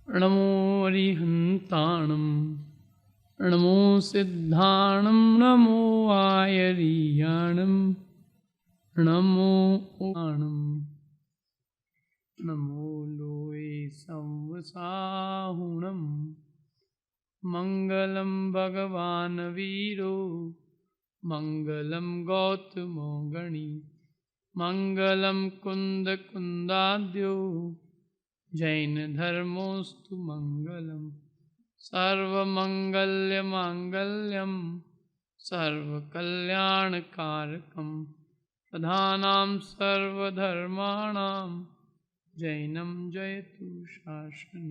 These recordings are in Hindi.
नमो अरिहन्ताणं नमो सिद्धाणं नमो आयर्याणं नमो उमाणं नमो लोये संवसाहुणं मङ्गलं भगवान् वीरो मङ्गलं गौतमो गणी मङ्गलं कुन्दकुन्दाद्यो जैनधर्मोऽस्तु मङ्गलं सर्वमङ्गल्यमाङ्गल्यं सर्वकल्याणकारकं प्रधानां सर्वधर्माणां जैनं जयतु शासनं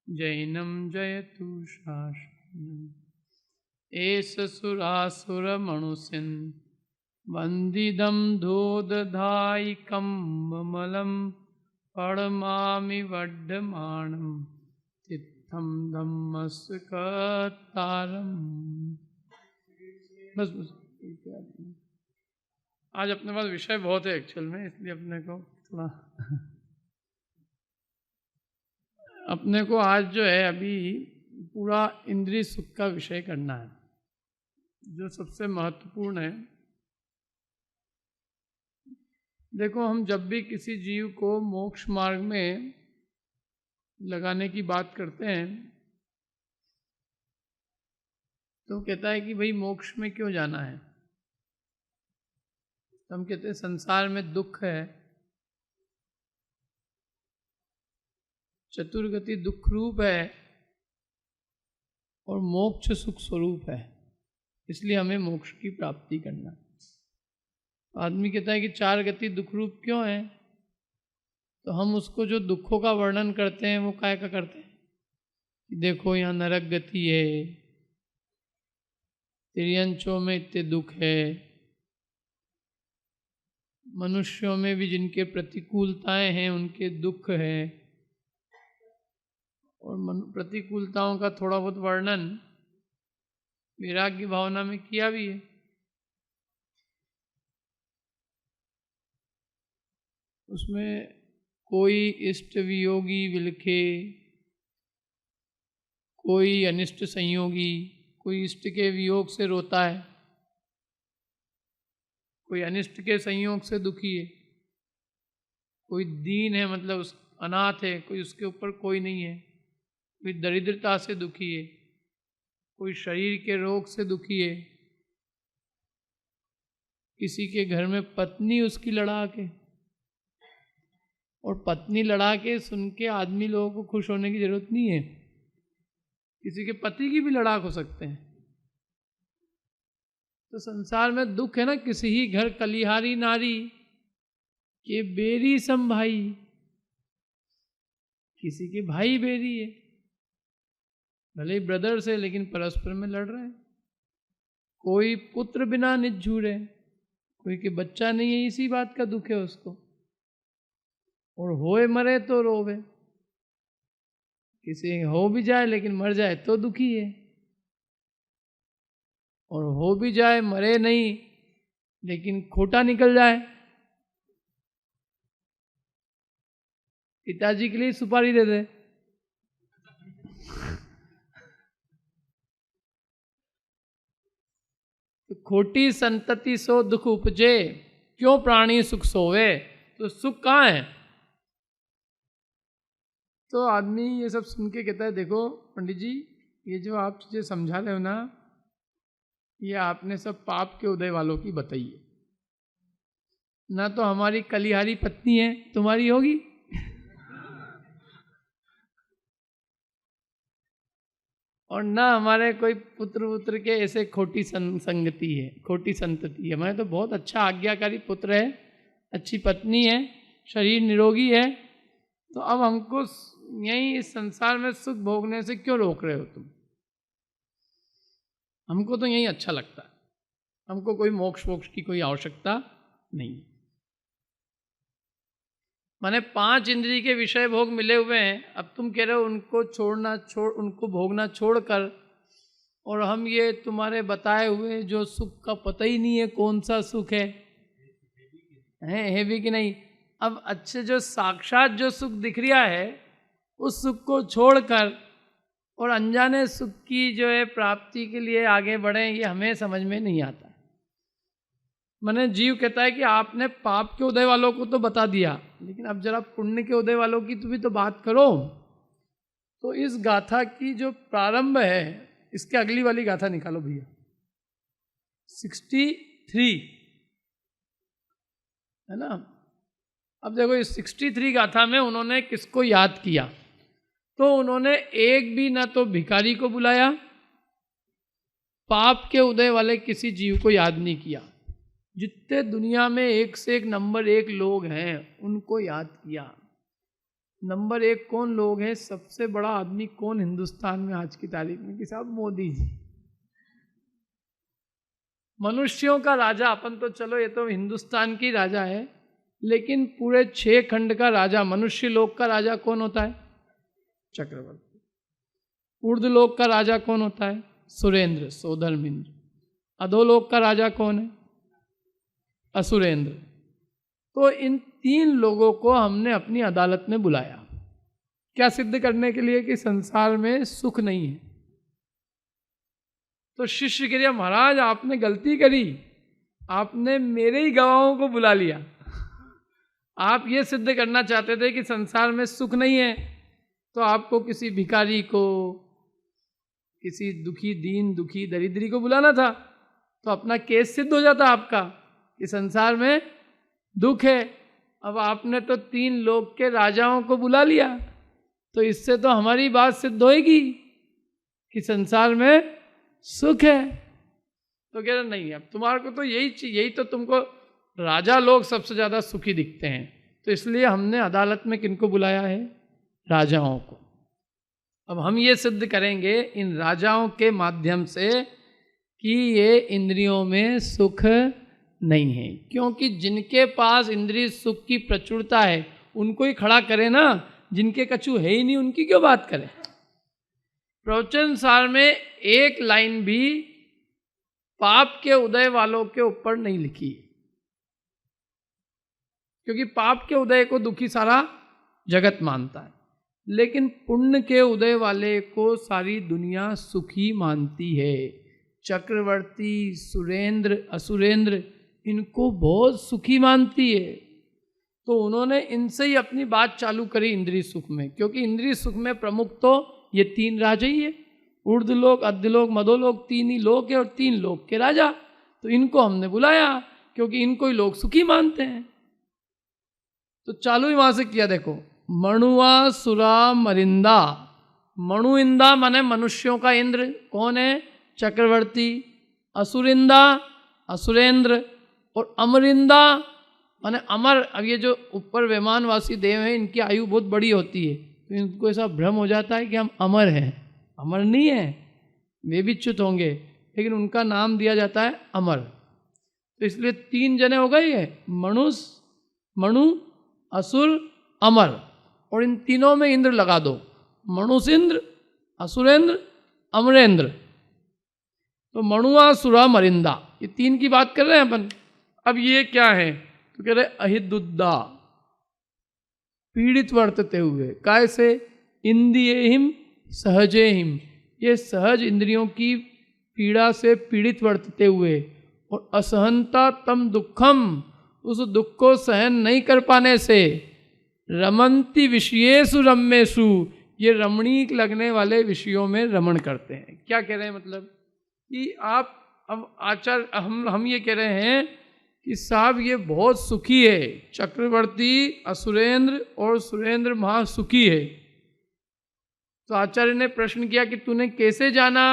जैनं जयतु शासनम् एष सुरासुरमणुषन् वन्दिदं धोदधायिकं ममलं पडमामि वड्ढमानं तित्थं धम्मस्कतारम्। बस आज अपने पास विषय बहुत है एक्चुअल में, इसलिए अपने को आज जो है अभी पूरा इंद्रिय सुख का विषय करना है, जो सबसे महत्वपूर्ण है। देखो, हम जब भी किसी जीव को मोक्ष मार्ग में लगाने की बात करते हैं तो कहता है कि भाई मोक्ष में क्यों जाना है। तो हम कहते हैं संसार में दुख है, चतुर्गति दुख रूप है और मोक्ष सुख स्वरूप है, इसलिए हमें मोक्ष की प्राप्ति करना। आदमी कहता है कि चार गति दुख रूप क्यों है, तो हम उसको जो दुखों का वर्णन करते हैं वो काय का करते हैं कि देखो यहाँ नरक गति है, तिर्यंचों में इतने दुख है, मनुष्यों में भी जिनके प्रतिकूलताएं हैं उनके दुख है, और प्रतिकूलताओं का थोड़ा बहुत वर्णन वैराग्य भावना में किया भी है। उसमें कोई इष्ट वियोगी विलखे, कोई अनिष्ट संयोगी, कोई इष्ट के वियोग से रोता है, कोई अनिष्ट के संयोग से दुखी है, कोई दीन है मतलब उस अनाथ है, कोई उसके ऊपर कोई नहीं है, कोई दरिद्रता से दुखी है, कोई शरीर के रोग से दुखी है, किसी के घर में पत्नी उसकी लड़ा के, और पत्नी लड़ा के सुन के आदमी लोगों को खुश होने की जरूरत नहीं है, किसी के पति की भी लड़ाक हो सकते हैं। तो संसार में दुख है ना, किसी ही घर कलिहारी नारी के बेरी सम भाई, किसी के भाई बेरी है, भले ही ब्रदर्स है लेकिन परस्पर में लड़ रहे हैं। कोई पुत्र बिना निज्झूर है, कोई के बच्चा नहीं है, इसी बात का दुख है उसको, और होए मरे तो रोवे, किसी हो भी जाए लेकिन मर जाए तो दुखी है, और हो भी जाए मरे नहीं लेकिन खोटा निकल जाए, पिताजी के लिए सुपारी दे दे। तो खोटी संतति सो दुख उपजे, क्यों प्राणी सुख सोवे। तो सुख कहाँ है। तो आदमी ये सब सुन के कहता है देखो पंडित जी, ये जो आप चीजें समझा रहे हो ना, ये आपने सब पाप के उदय वालों की बताई है ना। तो हमारी कलिहारी पत्नी है, तुम्हारी होगी। और ना हमारे कोई पुत्र पुत्र के ऐसे खोटी संगति है, खोटी संतति है। हमारे तो बहुत अच्छा आज्ञाकारी पुत्र है, अच्छी पत्नी है, शरीर निरोगी है। तो अब हमको यही इस संसार में सुख भोगने से क्यों रोक रहे हो तुम। हमको तो यही अच्छा लगता है, हमको कोई मोक्ष वोक्ष की कोई आवश्यकता नहीं। माने 5 इंद्रिय के विषय भोग मिले हुए हैं, अब तुम कह रहे हो उनको उनको भोगना छोड़कर, और हम ये तुम्हारे बताए हुए जो सुख का पता ही नहीं है कौन सा सुख है भी कि नहीं। अब अच्छे जो साक्षात जो सुख दिख रहा है उस सुख को छोड़कर और अनजाने सुख की जो है प्राप्ति के लिए आगे बढ़े, ये हमें समझ में नहीं आता। मैंने जीव कहता है कि आपने पाप के उदय वालों को तो बता दिया, लेकिन अब जरा पुण्य के उदय वालों की तो भी तो बात करो। तो इस गाथा की जो प्रारंभ है, इसके अगली वाली गाथा निकालो भैया, 63 है ना। अब देखो इस 63 गाथा में उन्होंने किसको याद किया? तो उन्होंने एक भी ना तो भिखारी को बुलाया, पाप के उदय वाले किसी जीव को याद नहीं किया। जितने दुनिया में एक से एक नंबर 1 लोग हैं उनको याद किया। नंबर 1 कौन लोग हैं? सबसे बड़ा आदमी कौन हिंदुस्तान में आज की तारीख में? कि साहब मोदी जी। मनुष्यों का राजा, अपन तो चलो ये तो हिंदुस्तान की राजा है, लेकिन पूरे 6 खंड का राजा, मनुष्य लोक का राजा कौन होता है? चक्रवर्ती। ऊर्ध्वलोक का राजा कौन होता है? सुरेंद्र, सौधर्मिंद्र। अधोलोक का राजा कौन है? असुरेंद्र। तो इन 3 लोगों को हमने अपनी अदालत में बुलाया, क्या सिद्ध करने के लिए कि संसार में सुख नहीं है। तो शिष्य कह दिया, महाराज आपने गलती करी, आपने मेरे ही गवाहों को बुला लिया। आप ये सिद्ध करना चाहते थे कि संसार में सुख नहीं है, तो आपको किसी भिखारी को, किसी दुखी दीन दुखी दरिद्री को बुलाना था, तो अपना केस सिद्ध हो जाता आपका कि संसार में दुख है। अब आपने तो 3 लोक के राजाओं को बुला लिया, तो इससे तो हमारी बात सिद्ध होएगी कि संसार में सुख है। तो कह रहे नहीं, अब तुम्हारे को तो यही तो तुमको राजा लोग सबसे ज़्यादा सुखी दिखते हैं, तो इसलिए हमने अदालत में किनको बुलाया है? राजाओं को। अब हम ये सिद्ध करेंगे इन राजाओं के माध्यम से कि ये इंद्रियों में सुख नहीं है, क्योंकि जिनके पास इंद्रिय सुख की प्रचुरता है उनको ही खड़ा करें ना, जिनके कछु है ही नहीं उनकी क्यों बात करें। प्रवचन सार में एक लाइन भी पाप के उदय वालों के ऊपर नहीं लिखी, क्योंकि पाप के उदय को दुखी सारा जगत मानता है, लेकिन पुण्य के उदय वाले को सारी दुनिया सुखी मानती है। चक्रवर्ती, सुरेंद्र, असुरेंद्र इनको बहुत सुखी मानती है। तो उन्होंने इनसे ही अपनी बात चालू करी इंद्रिय सुख में, क्योंकि इंद्रिय सुख में प्रमुख तो ये 3 राजा ही है, ऊर्ध्वलोक, अध्यलोक, मधोलोक, 3 ही लोक है और 3 लोक के राजा। तो इनको हमने बुलाया क्योंकि इनको ही लोग सुखी मानते हैं। तो चालू ही वहां से किया, देखो, मणुआ सुरा मरिंदा। मणु इंदा माने मनुष्यों का इंद्र, कौन है? चक्रवर्ती। असुरिंदा, असुरेंद्र। और अमरिंदा माने अमर। अब ये जो ऊपर विमानवासी देव हैं इनकी आयु बहुत बड़ी होती है, तो इनको ऐसा भ्रम हो जाता है कि हम अमर हैं। अमर नहीं है, वे भी च्युत होंगे, लेकिन उनका नाम दिया जाता है अमर। तो इसलिए 3 जने हो गए ये, मणु, असुर, अमर। और इन तीनों में इंद्र लगा दो, मणुसिंद्र, असुरेंद्र, अमरेंद्र। तो मणुआ सुरा मरिंदा, ये 3 की बात कर रहे हैं अपन। अब ये क्या है? तो कह रहे अहिदुद्दा, पीड़ित वर्तते हुए। काय से? इंद्रियहिम सहजेहिम, ये सहज इंद्रियों की पीड़ा से पीड़ित वर्तते हुए। और असहनता तम दुखम, उस दुख को सहन नहीं कर पाने से। रमंती विषयेषु रम्येषु, ये रमणीक लगने वाले विषयों में रमण करते हैं। क्या कह रहे हैं? मतलब कि आप अब आचार्य हम ये कह रहे हैं कि साहब ये बहुत सुखी है, चक्रवर्ती, असुरेंद्र और सुरेंद्र महासुखी है। तो आचार्य ने प्रश्न किया कि तूने कैसे जाना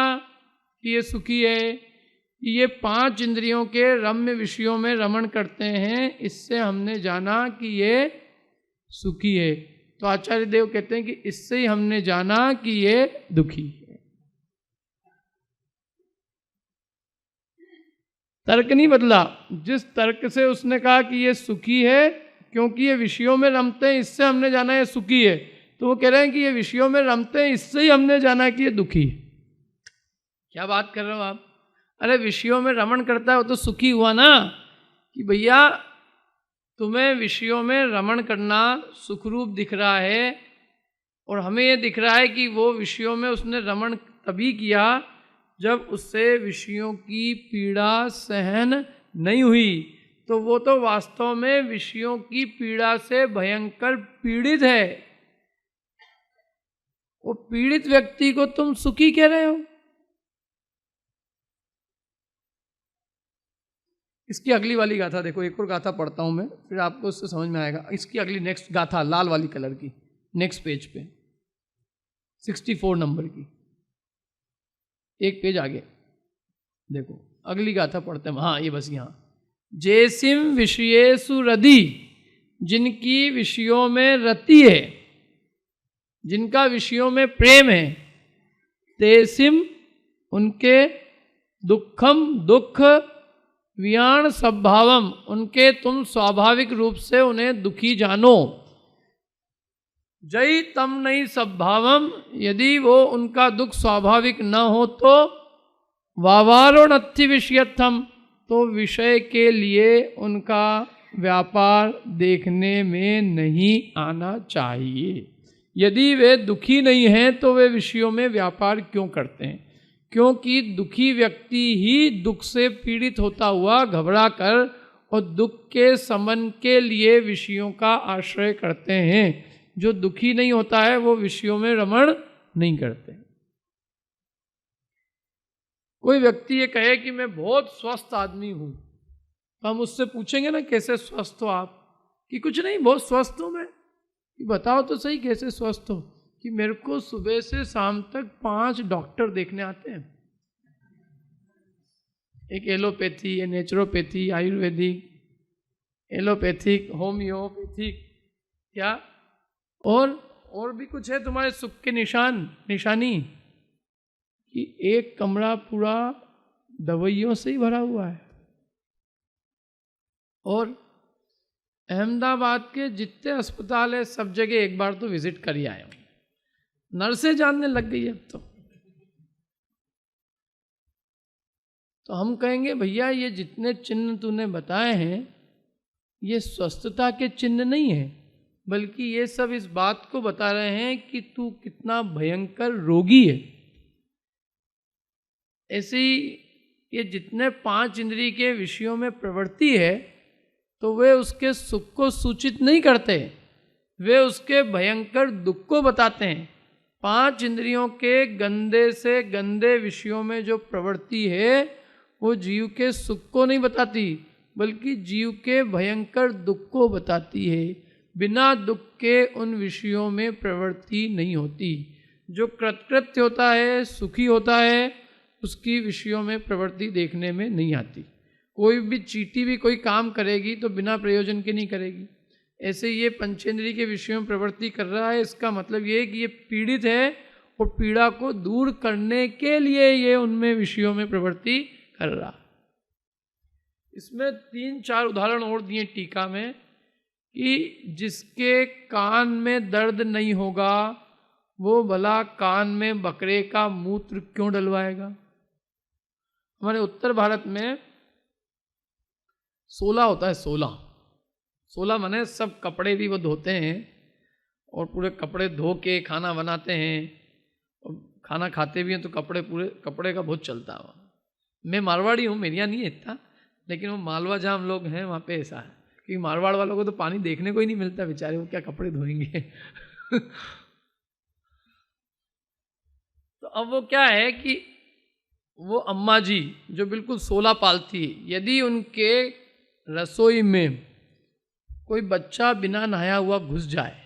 कि ये सुखी है? कि ये 5 इंद्रियों के रम्य विषयों में रमण करते हैं, इससे हमने जाना कि ये सुखी है। तो आचार्य देव कहते हैं कि इससे ही हमने जाना कि ये दुखी है। तर्क नहीं बदला। जिस तर्क से उसने कहा कि ये सुखी है क्योंकि ये विषयों में रमते हैं, इससे हमने जाना ये सुखी है, तो वो कह रहे हैं कि ये विषयों में रमते हैं, इससे ही हमने जाना कि ये दुखी है। क्या बात कर रहे हो आप? अरे विषयों में रमण करता है वो तो सुखी हुआ ना। कि भैया तुम्हें विषयों में रमण करना सुखरूप दिख रहा है, और हमें ये दिख रहा है कि वो विषयों में उसने रमण तभी किया जब उससे विषयों की पीड़ा सहन नहीं हुई। तो वो तो वास्तव में विषयों की पीड़ा से भयंकर पीड़ित है। वो पीड़ित व्यक्ति को तुम सुखी कह रहे हो। इसकी अगली वाली गाथा देखो, एक और गाथा पढ़ता हूं मैं, फिर आपको उससे समझ में आएगा। इसकी अगली नेक्स्ट गाथा लाल वाली कलर की, नेक्स्ट पेज पे 64 नंबर की, एक पेज आगे देखो, अगली गाथा पढ़ते हैं। हाँ, ये बस यहाँ, जैसिम विषयेषु रति, जिनकी विषयों में रति है, जिनका विषयों में प्रेम है, तेसिम, उनके दुखम, दुख, वियाण स्वभावम, उनके तुम स्वाभाविक रूप से उन्हें दुखी जानो। जय तम नहीं स्वभावम, यदि वो उनका दुख स्वाभाविक न हो तो वावारो नत्थि विषयत्थम, तो विषय के लिए उनका व्यापार देखने में नहीं आना चाहिए। यदि वे दुखी नहीं हैं तो वे विषयों में व्यापार क्यों करते हैं? क्योंकि दुखी व्यक्ति ही दुख से पीड़ित होता हुआ घबरा कर और दुख के शमन के लिए विषयों का आश्रय करते हैं। जो दुखी नहीं होता है वो विषयों में रमण नहीं करते। कोई व्यक्ति ये कहे कि मैं बहुत स्वस्थ आदमी हूं, तो हम उससे पूछेंगे ना कैसे स्वस्थ हो आप? कि कुछ नहीं, बहुत स्वस्थ हूं मैं। कि बताओ तो सही कैसे स्वस्थ हो? कि मेरे को सुबह से शाम तक 5 डॉक्टर देखने आते हैं, एक allopathy, naturopathy, Ayurvedic, allopathic, homeopathic, क्या और भी कुछ है तुम्हारे सुख के निशानी, कि एक कमरा पूरा दवाइयों से ही भरा हुआ है। और अहमदाबाद के जितने अस्पताल है सब जगह एक बार तो विजिट कर ही आए हूँ। नर्सें जानने लग गई अब तो हम कहेंगे भैया ये जितने चिन्ह तूने बताए हैं ये स्वस्थता के चिन्ह नहीं है, बल्कि ये सब इस बात को बता रहे हैं कि तू कितना भयंकर रोगी है। ऐसे ही ये जितने 5 इंद्रिय के विषयों में प्रवृत्ति है तो वे उसके सुख को सूचित नहीं करते, वे उसके भयंकर दुख को बताते हैं। 5 इंद्रियों के गंदे से गंदे विषयों में जो प्रवृत्ति है वो जीव के सुख को नहीं बताती, बल्कि जीव के भयंकर दुख को बताती है। बिना दुख के उन विषयों में प्रवृत्ति नहीं होती। जो कृतकृत्य होता है, सुखी होता है, उसकी विषयों में प्रवृत्ति देखने में नहीं आती। कोई भी चींटी भी कोई काम करेगी तो बिना प्रयोजन के नहीं करेगी। ऐसे ये पंचेंद्रिय के विषयों में प्रवृत्ति कर रहा है, इसका मतलब ये है कि ये पीड़ित है और पीड़ा को दूर करने के लिए ये उनमें विषयों में प्रवृत्ति कर रहा। इसमें 3-4 उदाहरण और दिए टीका में कि जिसके कान में दर्द नहीं होगा वो भला कान में बकरे का मूत्र क्यों डलवाएगा? हमारे उत्तर भारत में 16 होता है। 16 माने सब कपड़े भी वो धोते हैं और पूरे कपड़े धो के खाना बनाते हैं और खाना खाते भी हैं, तो पूरे कपड़े का बहुत चलता है। मैं मारवाड़ी हूँ, मेरे यहाँ नहीं है इतना, लेकिन वो मालवा जहाँ हम लोग हैं वहाँ पे ऐसा है, क्योंकि मारवाड़ वालों को तो पानी देखने को ही नहीं मिलता, बेचारे वो क्या कपड़े धोएंगे। तो अब वो क्या है कि वो अम्मा जी जो बिल्कुल 16 पालती है, यदि उनके रसोई में कोई बच्चा बिना नहाया हुआ घुस जाए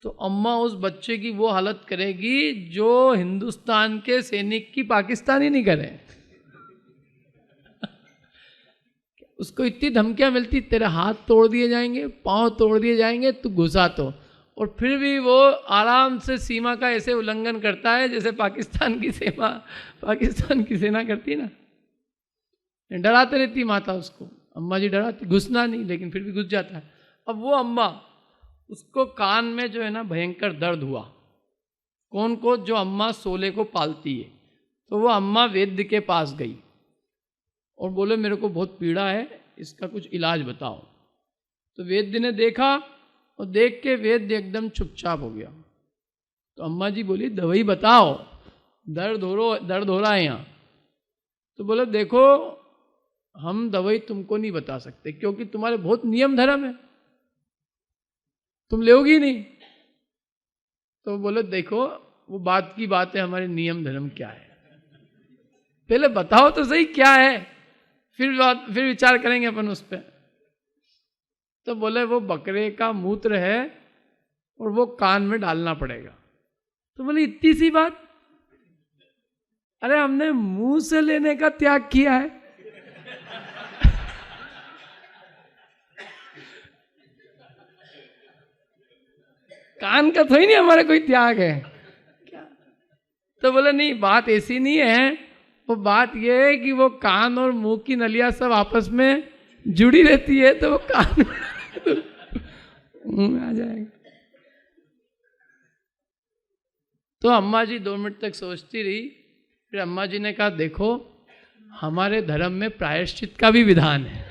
तो अम्मा उस बच्चे की वो हालत करेगी जो हिंदुस्तान के सैनिक की पाकिस्तानी नहीं करे। उसको इतनी धमकियां मिलती, तेरे हाथ तोड़ दिए जाएंगे, पांव तोड़ दिए जाएंगे, तू घुसा तो। और फिर भी वो आराम से सीमा का ऐसे उल्लंघन करता है जैसे पाकिस्तान की सेना करती है ना। डराते रहती माता उसको, अम्मा जी डराती, घुसना नहीं, लेकिन फिर भी घुस जाता है। अब वो अम्मा, उसको कान में जो है ना भयंकर दर्द हुआ। कौन को? जो अम्मा 16 को पालती है। तो वो अम्मा वैद्य के पास गई और बोले मेरे को बहुत पीड़ा है, इसका कुछ इलाज बताओ। तो वैद्य ने देखा और देख के वैद्य एकदम चुपचाप हो गया। तो अम्मा जी बोली दवाई बताओ, दर्द हो रहा है यहाँ। तो बोले देखो हम दवाई तुमको नहीं बता सकते क्योंकि तुम्हारे बहुत नियम धर्म है, तुम लोगी नहीं। तो बोले देखो वो बात की बात है, हमारे नियम धर्म क्या है, पहले बताओ तो सही क्या है, फिर विचार करेंगे अपन उस पर। तो बोले वो बकरे का मूत्र है और वो कान में डालना पड़ेगा। तो बोले इतनी सी बात, अरे हमने मुंह से लेने का त्याग किया है। कान का थोड़ी नहीं हमारा कोई त्याग है क्या? तो बोले नहीं बात ऐसी नहीं है, वो बात ये है कि वो कान और मुंह की नलियां सब आपस में जुड़ी रहती है, तो वो कान मुंह में आ जाएगा। तो अम्मा जी 2 मिनट तक सोचती रही, फिर अम्मा जी ने कहा देखो हमारे धर्म में प्रायश्चित का भी विधान है,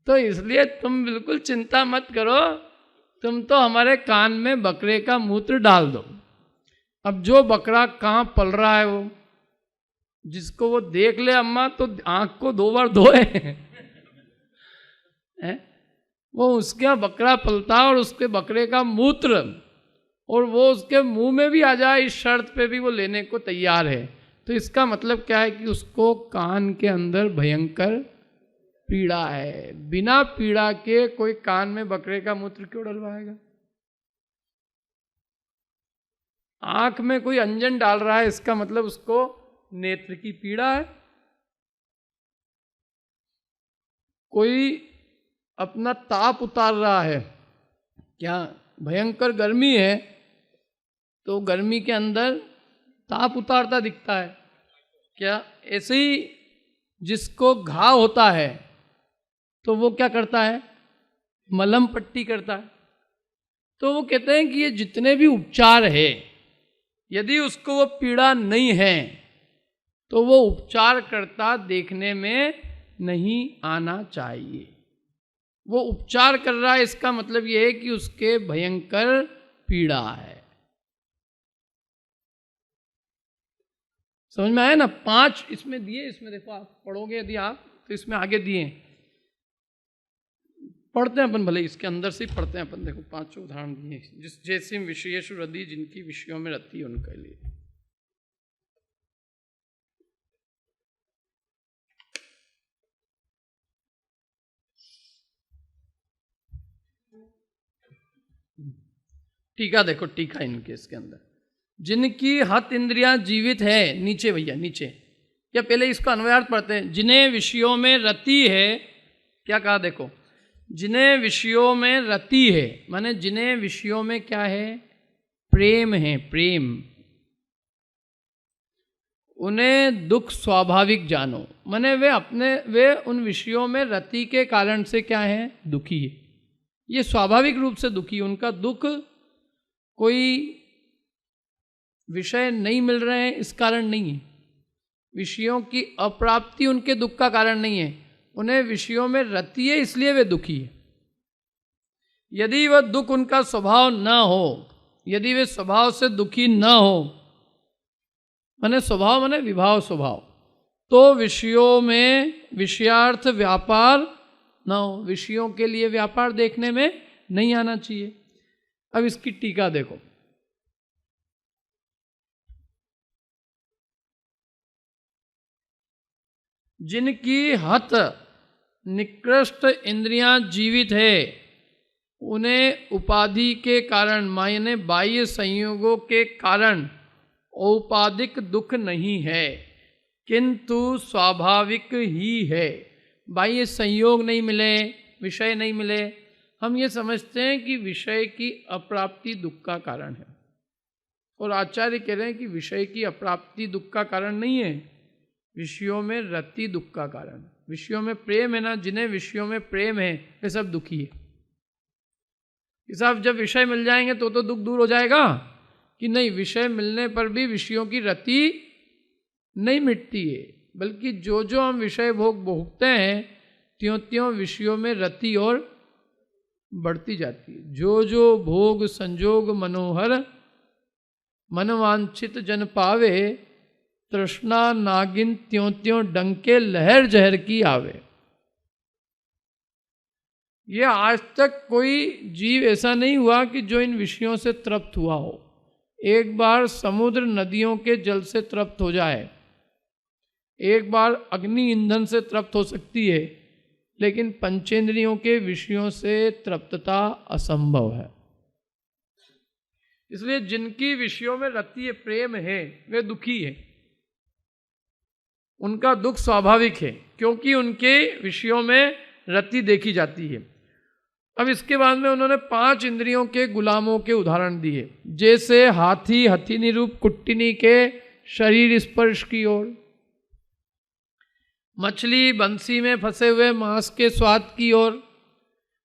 तो इसलिए तुम बिल्कुल चिंता मत करो, तुम तो हमारे कान में बकरे का मूत्र डाल दो। अब जो बकरा कहाँ पल रहा है वो, जिसको वो देख ले अम्मा तो आंख को 2 बार धोए वो उसके यहाँ बकरा पलता और उसके बकरे का मूत्र, और वो उसके मुंह में भी आ जाए इस शर्त पे भी वो लेने को तैयार है। तो इसका मतलब क्या है कि उसको कान के अंदर भयंकर पीड़ा है। बिना पीड़ा के कोई कान में बकरे का मूत्र क्यों डलवाएगा? आंख में कोई अंजन डाल रहा है, इसका मतलब उसको नेत्र की पीड़ा है। कोई अपना ताप उतार रहा है, क्या भयंकर गर्मी है तो गर्मी के अंदर ताप उतारता दिखता है क्या? ऐसे ही जिसको घाव होता है तो वो क्या करता है, मलहम पट्टी करता है। तो वो कहते हैं कि ये जितने भी उपचार है, यदि उसको वो पीड़ा नहीं है तो वो उपचार करता देखने में नहीं आना चाहिए। वो उपचार कर रहा है, इसका मतलब ये है कि उसके भयंकर पीड़ा है। समझ में आया ना? 5 इसमें दिए, इसमें देखो आप पढ़ोगे यदि आप तो इसमें आगे दिए, पढ़ते हैं अपन, भले इसके अंदर से ही पढ़ते हैं अपन। देखो 5 उदाहरण दिए, जिस जैसे विषयेषु रति, जिनकी विषयों में रति है उनके लिए। टीका देखो, टीका इनके इसके अंदर, जिनकी हत इंद्रियां जीवित है, नीचे भैया नीचे, क्या पहले इसको अन्वयार्थ पढ़ते हैं। जिन्हें विषयों में रति है, क्या कहा देखो, जिन्हें विषयों में रति है, माने जिन्हें विषयों में क्या है, प्रेम है, प्रेम, उन्हें दुख स्वाभाविक जानो, माने वे उन विषयों में रति के कारण से क्या है, दुखी है। ये स्वाभाविक रूप से दुखी, उनका दुख कोई विषय नहीं मिल रहे हैं इस कारण नहीं है, विषयों की अप्राप्ति उनके दुख का कारण नहीं है, उन्हें विषयों में रति है इसलिए वे दुखी है। यदि वह दुख उनका स्वभाव न हो, यदि वे स्वभाव से दुखी न हो, माने स्वभाव माने विभाव स्वभाव, तो विषयों में विषयार्थ व्यापार न हो, विषयों के लिए व्यापार देखने में नहीं आना चाहिए। अब इसकी टीका देखो, जिनकी हत निकृष्ट इंद्रियां जीवित है, उन्हें उपाधि के कारण, मायने बाह्य संयोगों के कारण औपाधिक दुख नहीं है, किंतु स्वाभाविक ही है। बाह्य संयोग नहीं मिले, विषय नहीं मिले, हम ये समझते हैं कि विषय की अप्राप्ति दुख का कारण है, और आचार्य कह रहे हैं कि विषय की अप्राप्ति दुख का कारण नहीं है, विषयों में रति दुख का कारण। विषयों में प्रेम है ना, जिन्हें विषयों में प्रेम है वे सब दुखी है। कि साहब जब विषय मिल जाएंगे तो दुख दूर हो जाएगा, कि नहीं, विषय मिलने पर भी विषयों की रति नहीं मिटती है, बल्कि जो जो हम विषय भोग भोगते हैं त्यों त्यों विषयों में रति और बढ़ती जाती है। जो जो भोग संजोग मनोहर, मन वांछित जन पावे, तृष्णा नागिन त्यों त्यों डंके लहर जहर की आवे। ये आज तक कोई जीव ऐसा नहीं हुआ कि जो इन विषयों से तृप्त हुआ हो। एक बार समुद्र नदियों के जल से तृप्त हो जाए, एक बार अग्नि ईंधन से तृप्त हो सकती है, लेकिन पंचेंद्रियों के विषयों से तृप्तता असंभव है। इसलिए जिनकी विषयों में रति प्रेम है वे दुखी है। उनका दुख स्वाभाविक है, क्योंकि उनके विषयों में रति देखी जाती है। अब इसके बाद में उन्होंने 5 इंद्रियों के गुलामों के उदाहरण दिए, जैसे हाथी हथिनी रूप कुट्टिनी के शरीर स्पर्श की ओर, मछली बंसी में फंसे हुए मांस के स्वाद की ओर,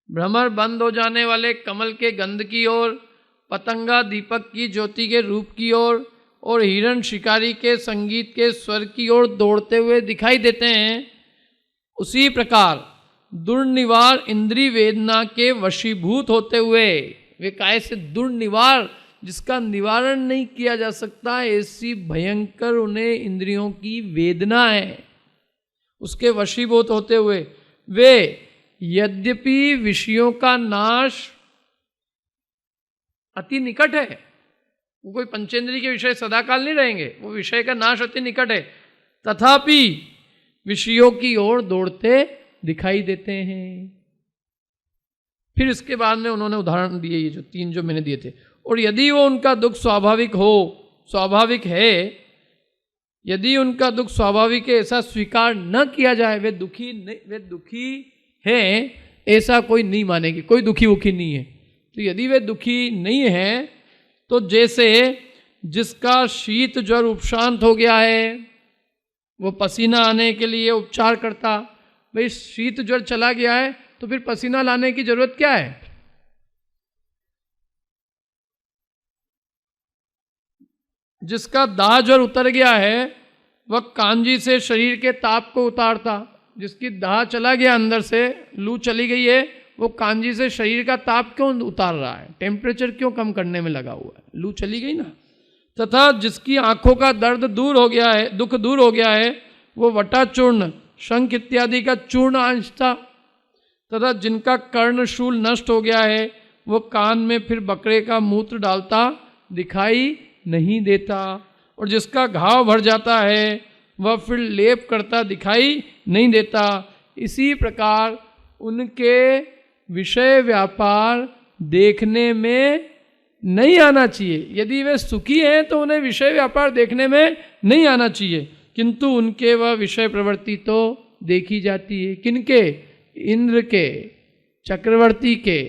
भ्रमर बंद हो जाने वाले कमल के गंध की ओर, पतंगा दीपक की ज्योति के रूप की ओर, और हिरण शिकारी के संगीत के स्वर की ओर दौड़ते हुए दिखाई देते हैं। उसी प्रकार दुर्निवार इंद्रिय वेदना के वशीभूत होते हुए वे काय से दुर्निवार, जिसका निवारण नहीं किया जा सकता, ऐसी भयंकर उन्हें इंद्रियों की वेदना है, उसके वशीभूत होते हुए वे यद्यपि विषयों का नाश अति निकट है, वो कोई पंचेंद्रिय के विषय सदाकाल नहीं रहेंगे, वो विषय का नाश अति निकट है, तथापि विषयों की ओर दौड़ते दिखाई देते हैं। फिर इसके बाद में उन्होंने उदाहरण दिए, ये जो 3 जो मैंने दिए थे। और यदि वो उनका दुख स्वाभाविक हो, स्वाभाविक है, यदि उनका दुख स्वाभाविक है ऐसा स्वीकार न किया जाए, वे दुखी हैं ऐसा कोई नहीं मानेगी, कोई दुखी वुखी नहीं है। तो यदि वे दुखी नहीं है तो जैसे जिसका शीत ज्वर उपशांत हो गया है, वो पसीना आने के लिए उपचार करता, भाई शीत ज्वर चला गया है तो फिर पसीना लाने की जरूरत क्या है? जिसका दाह ज्वर उतर गया है वह कांजी से शरीर के ताप को उतारता, जिसकी दाह चला गया अंदर से, लू चली गई है, वो कांजी से शरीर का ताप क्यों उतार रहा है? टेम्परेचर क्यों कम करने में लगा हुआ है? लू चली गई ना। तथा जिसकी आंखों का दर्द दूर हो गया है, दुख दूर हो गया है, वो वटा चूर्ण शंख इत्यादि का चूर्ण आंचता। तथा जिनका कर्णशूल नष्ट हो गया है वो कान में फिर बकरे का मूत्र डालता दिखाई नहीं देता। और जिसका घाव भर जाता है वह फिर लेप करता दिखाई नहीं देता। इसी प्रकार उनके विषय व्यापार देखने में नहीं आना चाहिए। यदि वे सुखी हैं तो उन्हें विषय व्यापार देखने में नहीं आना चाहिए, किंतु उनके वह विषय प्रवृत्ति तो देखी जाती है। किनके? इंद्र के, चक्रवर्ती के,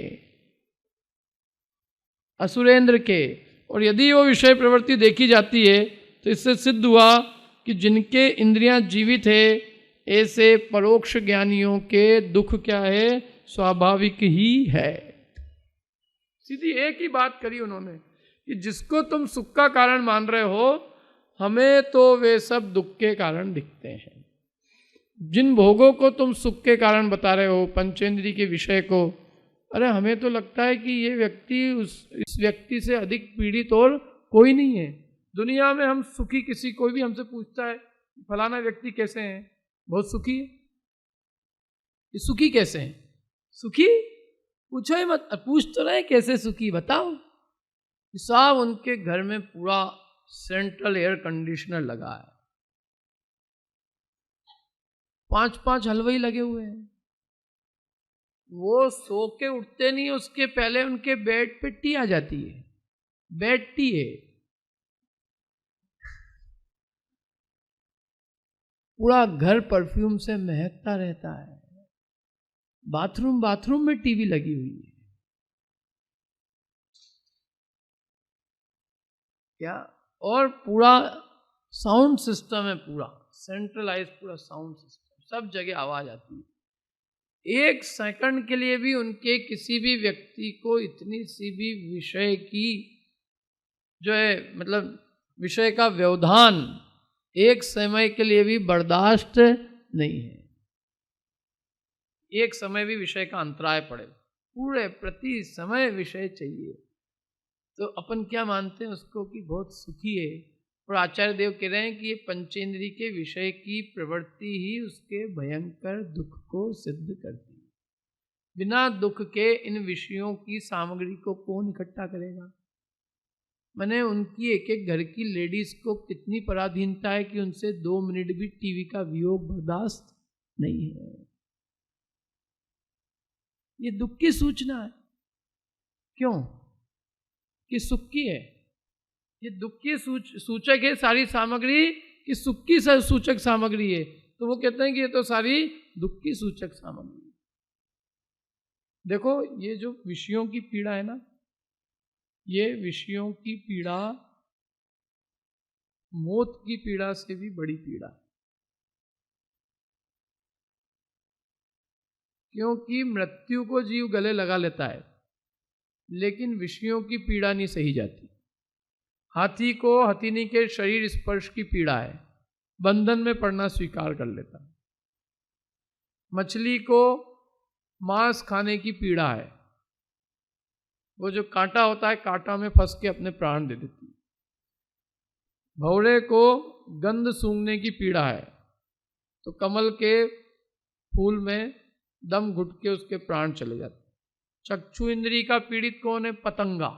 असुरेंद्र के। और यदि वो विषय प्रवृत्ति देखी जाती है तो इससे सिद्ध हुआ कि जिनके इंद्रियां जीवित है ऐसे परोक्ष ज्ञानियों के दुख क्या है? स्वाभाविक ही है। सीधी एक ही बात करी उन्होंने कि जिसको तुम सुख का कारण मान रहे हो, हमें तो वे सब दुख के कारण दिखते हैं। जिन भोगों को तुम सुख के कारण बता रहे हो, पंचेंद्रिय के विषय को, अरे हमें तो लगता है कि ये व्यक्ति इस व्यक्ति से अधिक पीड़ित और कोई नहीं है दुनिया में। हम सुखी, किसी कोई भी हमसे पूछता है फलाना व्यक्ति कैसे हैं? बहुत सुखी है। ये सुखी कैसे हैं? सुखी पूछो ही मत, पूछ तो रहे कैसे सुखी बताओ। सब उनके घर में पूरा सेंट्रल एयर कंडीशनर लगा है, 5-5 हलवाई लगे हुए हैं। वो सो के उठते नहीं, उसके पहले उनके बेड पे टी आ जाती है, बेड टी है। पूरा घर परफ्यूम से महकता रहता है। बाथरूम में टीवी लगी हुई है क्या? और पूरा साउंड सिस्टम है, पूरा सेंट्रलाइज, पूरा साउंड सिस्टम, सब जगह आवाज आती है। 1 सेकंड के लिए भी उनके किसी भी व्यक्ति को इतनी सी भी विषय की जो है, मतलब विषय का व्यवधान 1 समय के लिए भी बर्दाश्त नहीं है। 1 समय भी विषय का अंतराय पड़े, पूरे प्रति समय विषय चाहिए, तो अपन क्या मानते हैं उसको कि बहुत सुखी है। और आचार्य देव कह रहे हैं कि ये पंचेंद्रिय के विषय की प्रवृत्ति ही उसके भयंकर दुख को सिद्ध करती है। बिना दुख के इन विषयों की सामग्री को कौन इकट्ठा करेगा। मैंने उनकी एक एक घर की लेडीज को कितनी पराधीनता है कि उनसे 2 मिनट भी टीवी का वियोग बर्दाश्त नहीं है। ये दुख की सूचना है। क्यों? कि सुख की है। ये दुख की सूचक है सारी सामग्री कि सुख की सूचक सामग्री है। तो वो कहते हैं कि ये तो सारी दुख की सूचक सामग्री है। देखो ये जो विषयों की पीड़ा है ना, ये विषयों की पीड़ा मौत की पीड़ा से भी बड़ी पीड़ा है। क्योंकि मृत्यु को जीव गले लगा लेता है, लेकिन विषयों की पीड़ा नहीं सही जाती। हाथी को हथिनी के शरीर स्पर्श की पीड़ा है, बंधन में पड़ना स्वीकार कर लेता है। मछली को मांस खाने की पीड़ा है, वो जो कांटा होता है कांटा में फंस के अपने प्राण दे देती है। भौरे को गंध सूंघने की पीड़ा है, तो कमल के फूल में दम घुट के उसके प्राण चले जाते। चक्षु इंद्री का पीड़ित कौन है? पतंगा।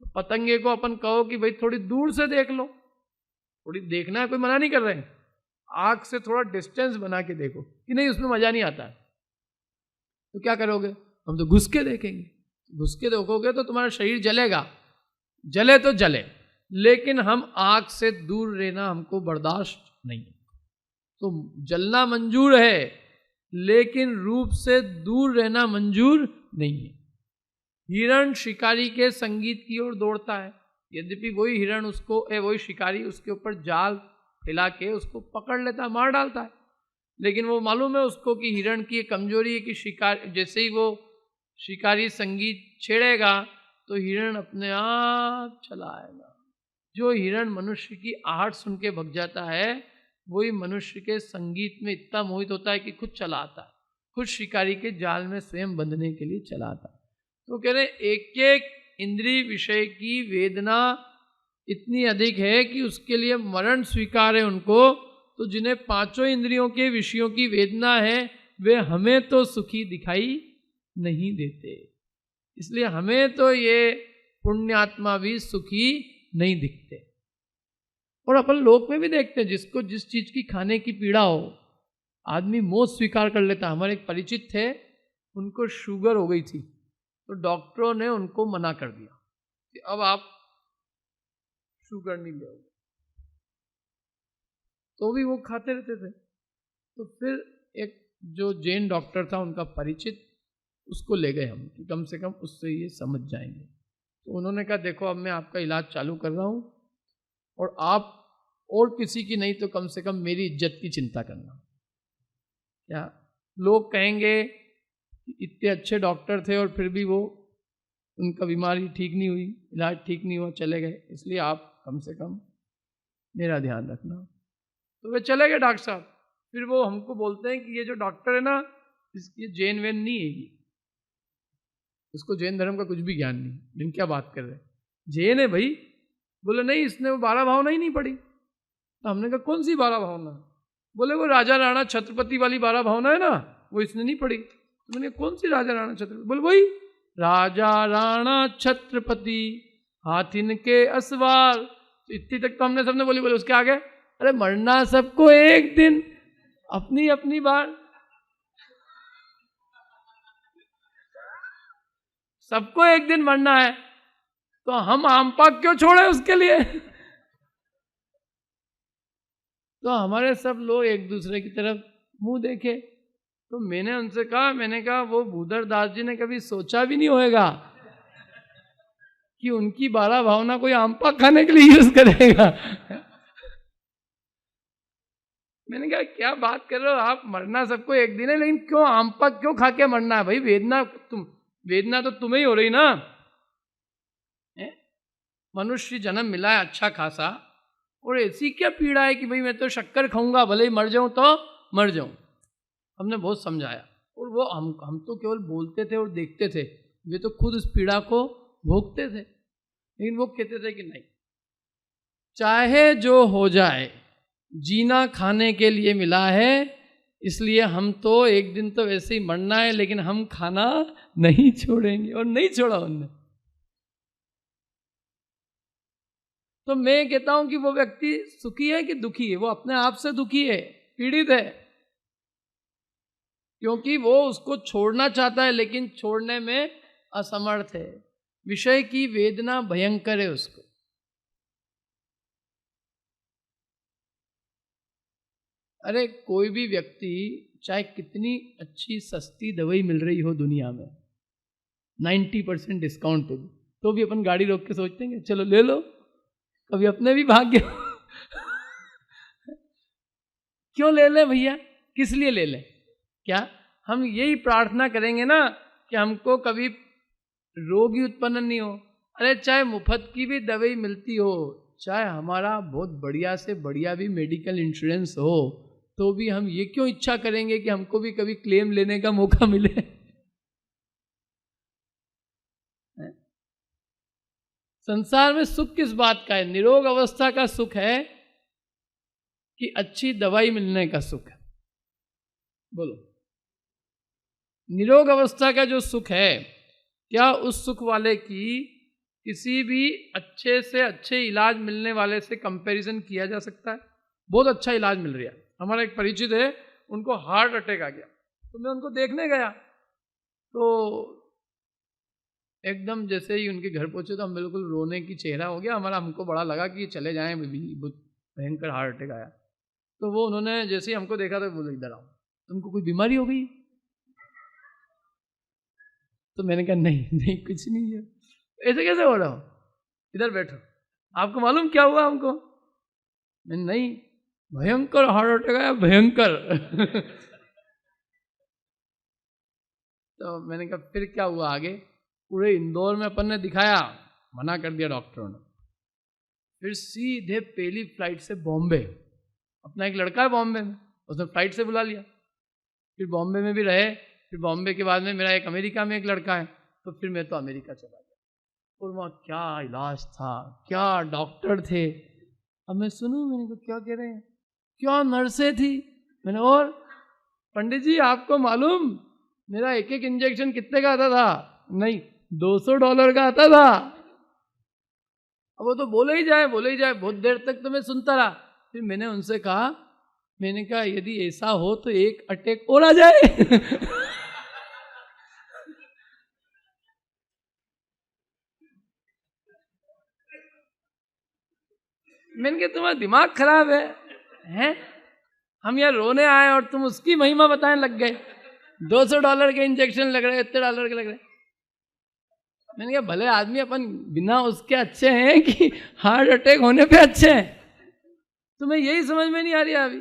तो पतंगे को अपन कहो कि भाई थोड़ी दूर से देख लो, थोड़ी देखना है, कोई मना नहीं कर रहे हैं, आंख से थोड़ा डिस्टेंस बना के देखो कि नहीं उसमें मजा नहीं आता है। तो क्या करोगे? हम तो घुस के देखेंगे। घुस के देखोगे तो तुम्हारा शरीर जलेगा, जले तो जले, लेकिन हम आंख से दूर रहना हमको बर्दाश्त नहीं। तो जलना मंजूर है, लेकिन रूप से दूर रहना मंजूर नहीं है। हिरण शिकारी के संगीत की ओर दौड़ता है, यद्यपि वही हिरण उसको वही शिकारी उसके ऊपर जाल फैला के उसको पकड़ लेता है, मार डालता है, लेकिन वो मालूम है उसको कि हिरण की कमजोरी है कि शिकार जैसे ही वो शिकारी संगीत छेड़ेगा तो हिरण अपने आप चला आएगा। जो हिरण मनुष्य की आहट सुन के भग जाता है, वही मनुष्य के संगीत में इतना मोहित होता है कि खुद चला आता है, खुद शिकारी के जाल में स्वयं बंधने के लिए चला आता है। तो कह रहे एक एक इंद्रिय विषय की वेदना इतनी अधिक है कि उसके लिए मरण स्वीकार है उनको। तो जिन्हें 5 इंद्रियों के विषयों की वेदना है, वे हमें तो सुखी दिखाई नहीं देते, इसलिए हमें तो ये पुण्यात्मा भी सुखी नहीं दिखते। और अपन लोक में भी देखते हैं, जिसको जिस चीज की खाने की पीड़ा हो आदमी मौत स्वीकार कर लेता। हमारे एक परिचित थे, उनको शुगर हो गई थी, तो डॉक्टरों ने उनको मना कर दिया कि अब आप शुगर नहीं लोगे, तो भी वो खाते रहते थे। तो फिर एक जो जैन डॉक्टर था उनका परिचित, उसको ले गए हम कि कम से कम उससे ये समझ जाएंगे। तो उन्होंने कहा देखो अब मैं आपका इलाज चालू कर रहा हूँ, और आप और किसी की नहीं तो कम से कम मेरी इज्जत की चिंता करना। क्या लोग कहेंगे इतने अच्छे डॉक्टर थे और फिर भी वो उनका बीमारी ठीक नहीं हुई, इलाज ठीक नहीं हुआ, चले गए, इसलिए आप कम से कम मेरा ध्यान रखना। तो वे चले गए डॉक्टर साहब। फिर वो हमको बोलते हैं कि ये जो डॉक्टर है ना, इसकी जैन वैन नहीं है, इसको जैन धर्म का कुछ भी ज्ञान नहीं। लेकिन क्या बात कर रहे हैं, जैन है भाई। बोले नहीं, इसने वो 12 भावना ही नहीं पढ़ी। तो हमने कहा कौन सी 12 भावना? बोले वो राजा राणा छत्रपति वाली 12 भावना है ना, वो इसने नहीं पढ़ी। तो मैंने कौन सी राजा राणा छत्रपति? बोले वही राजा राणा छत्रपति हाथिन के असवार। तो इतनी तक तो हमने सबने बोली। बोले उसके आगे अरे मरना सबको एक दिन, अपनी अपनी बार, सबको एक दिन मरना है, तो हम आम पाक क्यों छोड़े उसके लिए? तो हमारे सब लोग एक दूसरे की तरफ मुंह देखे। तो मैंने उनसे कहा, मैंने कहा वो भूधर दास जी ने कभी सोचा भी नहीं होएगा कि उनकी 12 भावना कोई आम पाक खाने के लिए यूज करेगा। मैंने कहा क्या बात कर रहे हो आप, मरना सबको एक दिन है, लेकिन क्यों आम पाक क्यों खा के मरना है भाई? वेदना तो तुम्हें ही हो रही ना। मनुष्य जन्म मिला है अच्छा खासा, और ऐसी क्या पीड़ा है कि भाई मैं तो शक्कर खाऊंगा, भले ही मर जाऊं तो मर जाऊं। हमने बहुत समझाया, और वो हम तो केवल बोलते थे और देखते थे, वे तो खुद उस पीड़ा को भोगते थे, लेकिन वो कहते थे कि नहीं, चाहे जो हो जाए, जीना खाने के लिए मिला है, इसलिए हम तो एक दिन तो वैसे ही मरना है, लेकिन हम खाना नहीं छोड़ेंगे। और नहीं छोड़ा उनने। तो मैं कहता हूं कि वो व्यक्ति सुखी है कि दुखी है? वो अपने आप से दुखी है, पीड़ित है, क्योंकि वो उसको छोड़ना चाहता है लेकिन छोड़ने में असमर्थ है। विषय की वेदना भयंकर है उसको। अरे कोई भी व्यक्ति, चाहे कितनी अच्छी सस्ती दवाई मिल रही हो दुनिया में 90% डिस्काउंट पे, तो भी अपन गाड़ी रोक के सोचते हैं चलो ले लो, कभी अपने भी भाग्य क्यों ले ले भैया? किस लिए ले ले? क्या हम यही प्रार्थना करेंगे ना कि हमको कभी रोग ही उत्पन्न नहीं हो? अरे चाहे मुफ्त की भी दवाई मिलती हो, चाहे हमारा बहुत बढ़िया से बढ़िया भी मेडिकल इंश्योरेंस हो, तो भी हम ये क्यों इच्छा करेंगे कि हमको भी कभी क्लेम लेने का मौका मिले? संसार में सुख किस बात का है? निरोग अवस्था का सुख है कि अच्छी दवाई मिलने का सुख है? बोलो। निरोग अवस्था का जो सुख है, क्या उस सुख वाले की किसी भी अच्छे से अच्छे इलाज मिलने वाले से कंपैरिजन किया जा सकता है? बहुत अच्छा इलाज मिल रहा है। हमारा एक परिचित है, उनको हार्ट अटैक आ गया, तो मैं उनको देखने गया, तो एकदम जैसे ही उनके घर पहुंचे तो हम बिल्कुल रोने की चेहरा हो गया हमारा। हमको बड़ा लगा कि ये चले जाएं, बहुत भयंकर हार्ट अटैक आया। तो वो उन्होंने जैसे ही हमको देखा तो बोले इधर आओ, तुमको कोई बीमारी हो गई? तो मैंने कहा नहीं नहीं कुछ नहीं है। ऐसे कैसे हो रहा हो? इधर बैठो, आपको मालूम क्या हुआ हमको? नहीं, भयंकर हार्ट अटैक आया, भयंकर तो मैंने कहा फिर क्या हुआ आगे? पूरे इंदौर में अपन ने दिखाया, मना कर दिया डॉक्टरों ने। फिर सीधे पहली फ्लाइट से बॉम्बे, अपना एक लड़का है बॉम्बे में, उसने फ्लाइट से बुला लिया। फिर बॉम्बे में भी रहे, फिर बॉम्बे के बाद में मेरा एक अमेरिका में एक लड़का है, तो फिर मैं तो अमेरिका चला गया। और वहाँ क्या इलाज था, क्या डॉक्टर थे। अब मैं सुनूं, मैंने कहा क्या कह रहे हैं? क्या नर्सें थी। मैंने, और पंडित जी आपको मालूम मेरा एक एक इंजेक्शन कितने का आता था? नहीं, $200 का आता था। अब वो तो बोले ही जाए बोले ही जाए, बहुत देर तक तो मैं सुनता रहा। फिर मैंने उनसे कहा, मैंने कहा यदि ऐसा हो तो एक अटैक और आ जाए मैंने कहा तुम्हारा दिमाग खराब है हैं? हम यहाँ रोने आए और तुम उसकी महिमा बताने लग गए। $200 के इंजेक्शन लग रहे, इतने डॉलर के लग रहे। मैंने कहा भले आदमी अपन बिना उसके अच्छे हैं कि हार्ट अटैक होने पे अच्छे हैं? तुम्हें यही समझ में नहीं आ रही अभी?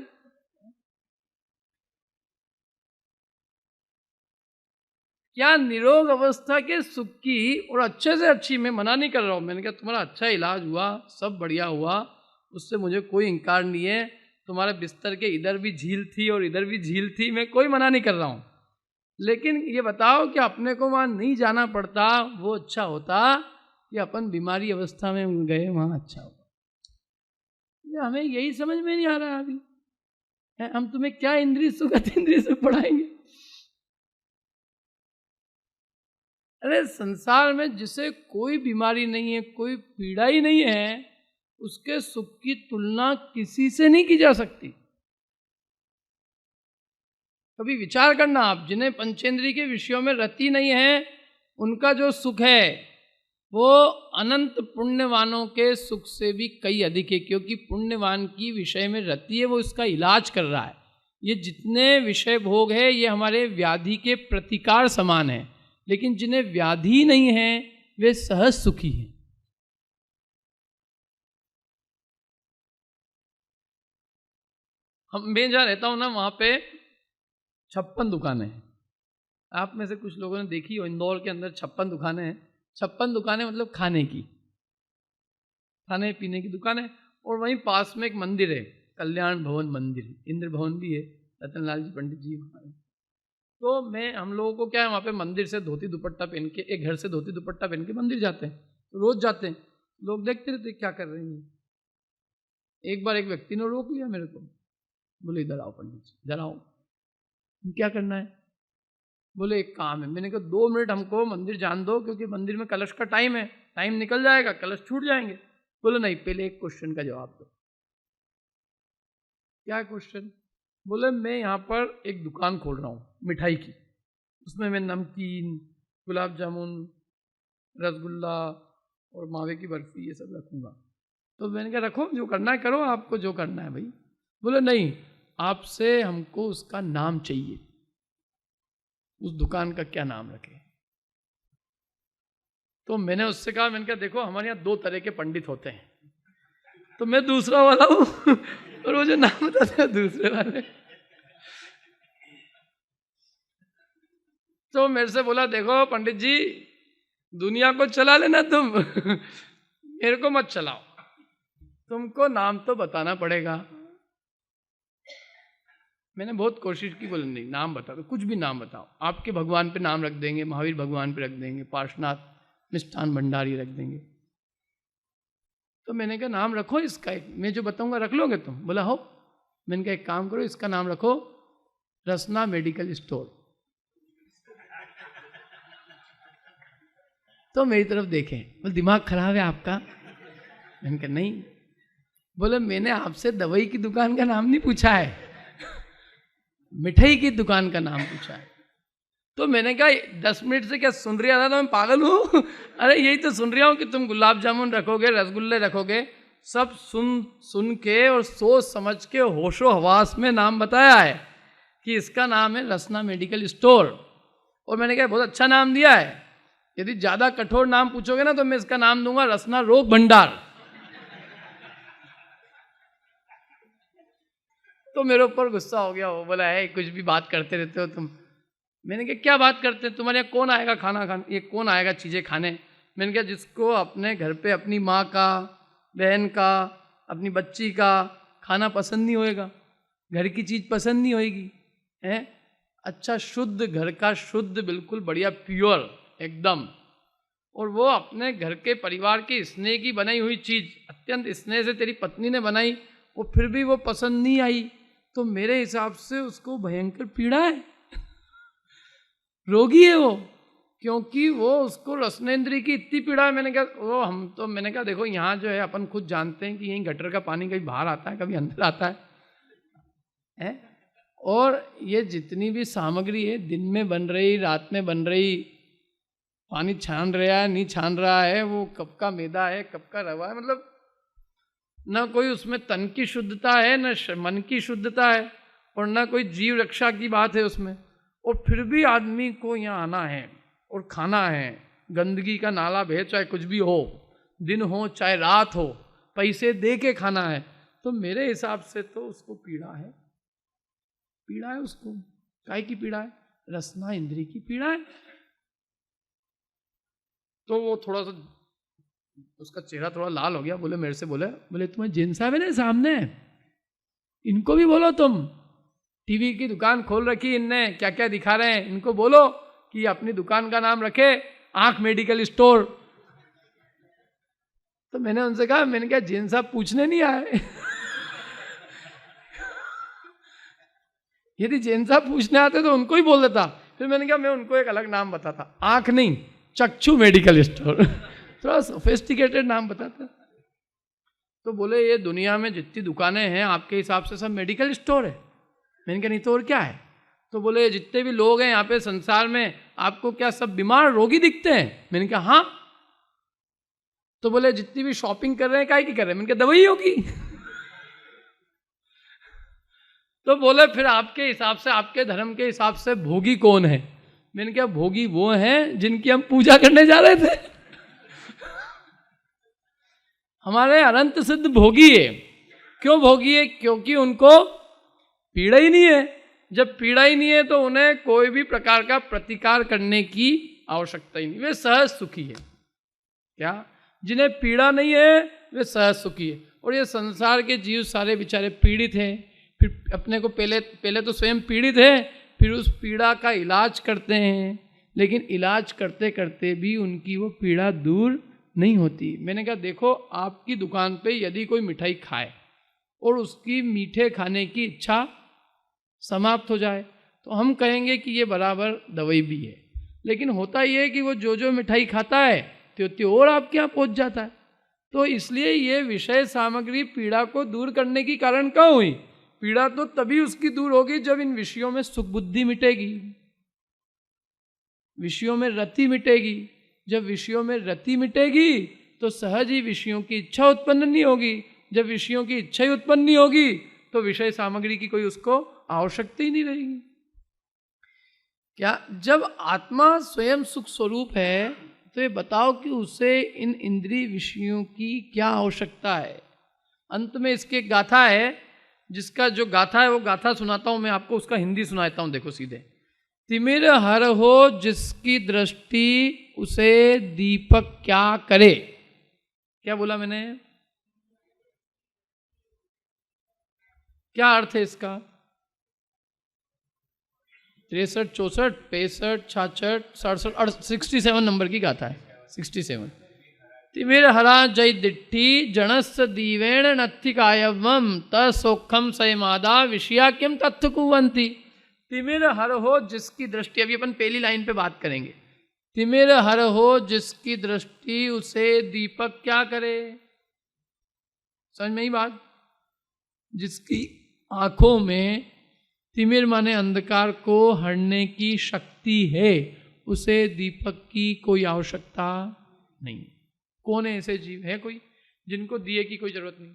क्या निरोग अवस्था के सुख की, और अच्छे से अच्छी, मैं मना नहीं कर रहा हूं, मैंने कहा तुम्हारा अच्छा इलाज हुआ, सब बढ़िया हुआ, उससे मुझे कोई इनकार नहीं है। तुम्हारे बिस्तर के इधर भी झील थी और इधर भी झील थी, मैं कोई मना नहीं कर रहा हूं। लेकिन ये बताओ कि अपने को वहां नहीं जाना पड़ता, वो अच्छा होता कि अपन बीमारी अवस्था में गए वहां अच्छा होगा? हमें यही समझ में नहीं आ रहा अभी। हम तुम्हें क्या इंद्रिय सुख अतीन्द्रिय सुख पढ़ाएंगे? अरे संसार में जिसे कोई बीमारी नहीं है, कोई पीड़ा ही नहीं है, उसके सुख की तुलना किसी से नहीं की जा सकती। कभी विचार करना आप, जिन्हें पंचेंद्रिय के विषयों में रति नहीं है, उनका जो सुख है वो अनंत पुण्यवानों के सुख से भी कई अधिक है, क्योंकि पुण्यवान की विषय में रति है, वो इसका इलाज कर रहा है। ये जितने विषय भोग है ये हमारे व्याधि के प्रतिकार समान है, लेकिन जिन्हें व्याधि नहीं है वे सहज सुखी हैं। मैं जहाँ रहता हूँ ना, वहाँ पे 56 दुकानें हैं। आप में से कुछ लोगों ने देखी हो, इंदौर के अंदर 56 दुकानें हैं। 56 दुकानें मतलब खाने की, खाने पीने की दुकानें। और वहीं पास में एक मंदिर है, कल्याण भवन मंदिर, इंद्र भवन भी है, रतनलाल जी पंडित जी वहाँ। तो हम लोगों को क्या है, वहाँ पे मंदिर से धोती दुपट्टा पहन के, एक घर से धोती दुपट्टा पहन के मंदिर जाते हैं, रोज जाते हैं, लोग देखते रहते क्या कर रहे हैं। एक बार एक व्यक्ति ने रोक लिया मेरे को, बोले इधर आओ पंडित जी, इधर आओ, क्या करना है? बोले एक काम है। मैंने कहा 2 मिनट हमको मंदिर जान दो, क्योंकि मंदिर में कलश का टाइम है, टाइम निकल जाएगा, कलश छूट जाएंगे। बोले नहीं, पहले एक क्वेश्चन का जवाब दो। क्या क्वेश्चन? बोले मैं यहाँ पर एक दुकान खोल रहा हूँ मिठाई की, उसमें मैं नमकीन, गुलाब जामुन, रसगुल्ला और मावे की बर्फी ये सब रखूँगा। तो मैंने कहा रखो, जो करना है करो, आपको जो करना है भाई। बोले नहीं, आपसे हमको उसका नाम चाहिए, उस दुकान का क्या नाम रखे। तो मैंने उससे कहा, मैंने कहा देखो हमारे यहाँ 2 तरह के पंडित होते हैं, तो मैं दूसरा वाला हूँ और वो जो नाम बताते हैं दूसरे वाले। तो मेरे से बोला देखो पंडित जी, दुनिया को चला लेना तुम, मेरे को मत चलाओ, तुमको नाम तो बताना पड़ेगा। मैंने बहुत कोशिश की, बोले नहीं नाम बता दो, कुछ भी नाम बताओ, आपके भगवान पे नाम रख देंगे, महावीर भगवान पे रख देंगे, पार्श्वनाथ मिष्ठान भंडारी रख देंगे। तो मैंने कहा नाम रखो इसका, एक मैं जो बताऊंगा रख लोगे तुम? बोला हो। मैंने कहा एक काम करो, इसका नाम रखो रसना मेडिकल स्टोर। तो मेरी तरफ देखें, बोले दिमाग खराब है आपका? मैंने कहा नहीं। बोले मैंने आपसे दवाई की दुकान का नाम नहीं पूछा है, मिठाई की दुकान का नाम पूछा है। तो मैंने कहा 10 मिनट से क्या सुन रहा था, तो मैं पागल हूँ? अरे यही तो सुन रहा हूँ कि तुम गुलाब जामुन रखोगे, रसगुल्ले रखोगे, सब सुन के और सोच समझ के होशो हवास में नाम बताया है कि इसका नाम है रसना मेडिकल स्टोर। और मैंने कहा बहुत अच्छा नाम दिया है, यदि ज़्यादा कठोर नाम पूछोगे ना तो मैं इसका नाम दूंगा रसना रोग भंडार। तो मेरे ऊपर गुस्सा हो गया, वो बोला है कुछ भी बात करते रहते हो तुम। मैंने कहा क्या बात करते हैं, तुम्हारे यहाँ कौन आएगा खाना खाने, ये कौन आएगा चीज़ें खाने? मैंने कहा जिसको अपने घर पे अपनी माँ का, बहन का, अपनी बच्ची का खाना पसंद नहीं होएगा, घर की चीज़ पसंद नहीं होएगी, हैं अच्छा शुद्ध घर का, शुद्ध बिल्कुल बढ़िया प्योर एकदम, और वो अपने घर के परिवार की स्नेह की बनाई हुई चीज़ अत्यंत स्नेह से तेरी पत्नी ने बनाई, वो फिर भी वो पसंद नहीं आई, तो मेरे हिसाब से उसको भयंकर पीड़ा है, रोगी है वो, क्योंकि वो उसको रसनेंद्री की इतनी पीड़ा है। मैंने कहा मैंने कहा देखो यहाँ जो है अपन खुद जानते हैं कि यहीं गटर का पानी कभी बाहर आता है, कभी अंदर आता है? और ये जितनी भी सामग्री है, दिन में बन रही, रात में बन रही, पानी छान रहा है नहीं छान रहा है, वो कब का मैदा है, कब का रवा है, मतलब न कोई उसमें तन की शुद्धता है, न मन की शुद्धता है, और न कोई जीव रक्षा की बात है उसमें। और फिर भी आदमी को यहाँ आना है और खाना है, गंदगी का नाला बहे, चाहे कुछ भी हो, दिन हो चाहे रात हो, पैसे दे के खाना है। तो मेरे हिसाब से तो उसको पीड़ा है, पीड़ा है उसको। काय की पीड़ा है? रसना इंद्री की पीड़ा है। तो वो थोड़ा सा उसका चेहरा थोड़ा लाल हो गया, बोले मेरे से बोले तुम्हें जिन साहब है ना सामने, इनको भी बोलो, तुम टीवी की दुकान खोल रखी इनने, क्या क्या दिखा रहे हैं, इनको बोलो कि अपनी दुकान का नाम रखे आंख मेडिकल स्टोर। तो मैंने उनसे कहा, मैंने कहा जिन साहब पूछने नहीं आए यदि जैन साहब पूछने आते तो उनको ही बोल देता। फिर मैंने कहा मैं उनको एक अलग नाम बताता, आंख नहीं चक्षु मेडिकल स्टोर थोड़ा सोफिस्टिकेटेड नाम बताता। तो बोले ये दुनिया में जितनी दुकानें हैं आपके हिसाब से सब मेडिकल स्टोर है? मैंने कहा नहीं तो और क्या है? तो बोले जितने भी लोग हैं यहाँ पे संसार में, आपको क्या सब बीमार रोगी दिखते हैं? मैंने कहा हाँ। तो बोले जितनी भी शॉपिंग कर रहे हैं काहे की कर रहे हैं? मैंने कहा दवाई होगी तो बोले फिर आपके हिसाब से, आपके धर्म के हिसाब से भोगी कौन है? मैंने कहा भोगी वो हैं जिनकी हम पूजा करने जा रहे थे हमारे अनंत सिद्ध भोगी है। क्यों भोगी है? क्योंकि उनको पीड़ा ही नहीं है। जब पीड़ा ही नहीं है तो उन्हें कोई भी प्रकार का प्रतिकार करने की आवश्यकता ही नहीं, वे सहज सुखी है। क्या? जिन्हें पीड़ा नहीं है वे सहज सुखी है। और ये संसार के जीव सारे बेचारे पीड़ित हैं। फिर अपने को पहले तो स्वयं पीड़ित है, फिर उस पीड़ा का इलाज करते हैं, लेकिन इलाज करते करते भी उनकी वो पीड़ा दूर नहीं होती। मैंने कहा देखो, आपकी दुकान पे यदि कोई मिठाई खाए और उसकी मीठे खाने की इच्छा समाप्त हो जाए तो हम कहेंगे कि ये बराबर दवाई भी है, लेकिन होता ये है कि वो जो जो मिठाई खाता है त्यो और आपके यहाँ पहुँच जाता है। तो इसलिए ये विषय सामग्री पीड़ा को दूर करने की कारण क्यों हुई? पीड़ा तो तभी उसकी दूर होगी जब इन विषयों में सुख बुद्धि मिटेगी, विषयों में रति मिटेगी। जब विषयों में रति मिटेगी तो सहज ही विषयों की इच्छा उत्पन्न नहीं होगी। जब विषयों की इच्छा ही उत्पन्न नहीं होगी तो विषय सामग्री की कोई उसको आवश्यकता ही नहीं रहेगी। क्या जब आत्मा स्वयं सुख स्वरूप है तो ये बताओ कि उसे इन इंद्रिय विषयों की क्या आवश्यकता है? अंत में इसके गाथा है, जिसका जो गाथा है वो गाथा सुनाता हूं मैं आपको, उसका हिंदी सुनाता हूं। देखो सीधे, तिमिर हर हो जिसकी दृष्टि उसे दीपक क्या करे। क्या बोला मैंने? क्या अर्थ है इसका? 63, 64, 65, 66, 67, 67 नंबर की गाथा है। 67। तिमिर हरा जय दिट्ठी जनस दीवेण नत्थिकायवम तोखम सयमादा विषया किम तत्थ कुवंती। तिमिर हर हो जिसकी दृष्टि, अभी अपन पहली लाइन पे बात करेंगे। तिमिर हर हो जिसकी दृष्टि उसे दीपक क्या करे। समझ में ही बात? जिसकी आंखों में तिमिर माने अंधकार को हरने की शक्ति है, उसे दीपक की कोई आवश्यकता नहीं। कौन है ऐसे जीव? है कोई जिनको दिए की कोई जरूरत नहीं?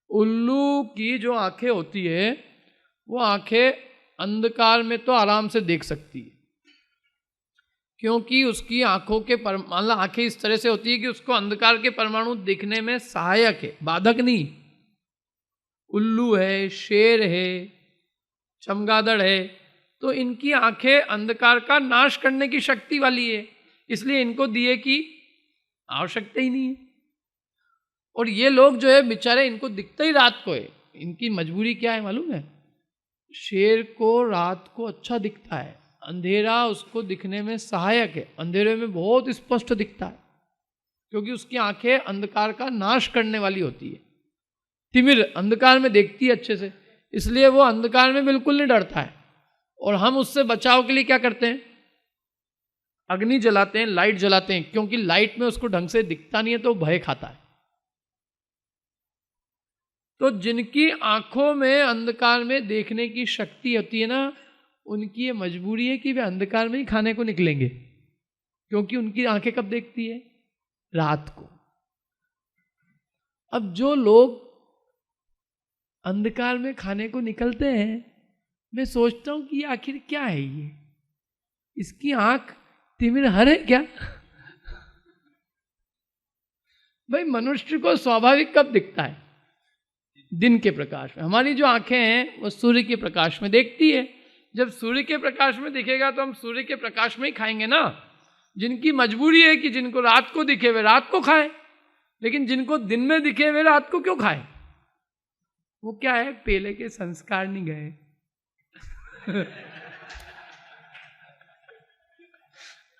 उल्लू की जो आंखें होती है वो आंखें अंधकार में तो आराम से देख सकती है, क्योंकि उसकी आंखों के मतलब आंखें इस तरह से होती है कि उसको अंधकार के परमाणु दिखने में सहायक है, बाधक नहीं। उल्लू है, शेर है, चमगादड़ है, तो इनकी आंखें अंधकार का नाश करने की शक्ति वाली है, इसलिए इनको दिए की आवश्यकता ही नहीं है। और ये लोग जो है बेचारे, इनको दिखता ही रात को है। इनकी मजबूरी क्या है मालूम है? शेर को रात को अच्छा दिखता है, अंधेरा उसको दिखने में सहायक है, अंधेरे में बहुत स्पष्ट दिखता है, क्योंकि उसकी आंखें अंधकार का नाश करने वाली होती है। तिमिर अंधकार में देखती है अच्छे से, इसलिए वो अंधकार में बिल्कुल नहीं डरता है। और हम उससे बचाव के लिए क्या करते हैं? अग्नि जलाते हैं, लाइट जलाते हैं, क्योंकि लाइट में उसको ढंग से दिखता नहीं है तो भय खाता है। तो जिनकी आंखों में अंधकार में देखने की शक्ति होती है ना, उनकी ये मजबूरी है कि वे अंधकार में ही खाने को निकलेंगे, क्योंकि उनकी आंखें कब देखती है? रात को। अब जो लोग अंधकार में खाने को निकलते हैं, मैं सोचता हूं कि ये आखिर क्या है? ये इसकी आंख तिमिर हर है क्या? भाई मनुष्य को स्वाभाविक कब दिखता है? दिन के प्रकाश में। हमारी जो आंखें हैं वो सूर्य के प्रकाश में देखती है। जब सूर्य के प्रकाश में दिखेगा तो हम सूर्य के प्रकाश में ही खाएंगे ना। जिनकी मजबूरी है कि जिनको रात को दिखे वे रात को खाएं, लेकिन जिनको दिन में दिखे वे रात को क्यों खाएं? वो क्या है? पहले के संस्कार नहीं गए।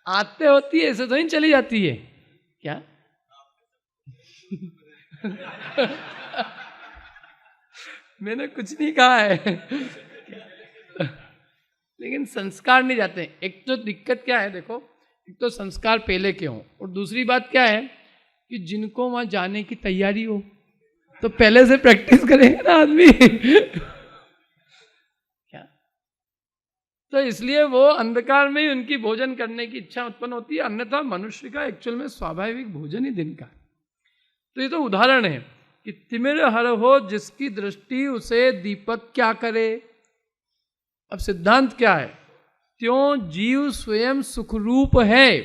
आते होती है, ऐसे तो नहीं चली जाती है क्या? मैंने कुछ नहीं कहा है। लेकिन संस्कार नहीं जाते। एक तो दिक्कत क्या है देखो, एक तो संस्कार पहले के हों, और दूसरी बात क्या है कि जिनको वहां जाने की तैयारी हो तो पहले से प्रैक्टिस करेंगे ना आदमी। क्या? तो इसलिए वो अंधकार में ही उनकी भोजन करने की इच्छा उत्पन्न होती है, अन्यथा मनुष्य का एक्चुअल में स्वाभाविक भोजन ही दिन का। तो ये तो उदाहरण है कि तिमिर हर हो जिसकी दृष्टि उसे दीपक क्या करे। अब सिद्धांत क्या है? त्यों जीव स्वयं सुखरूप है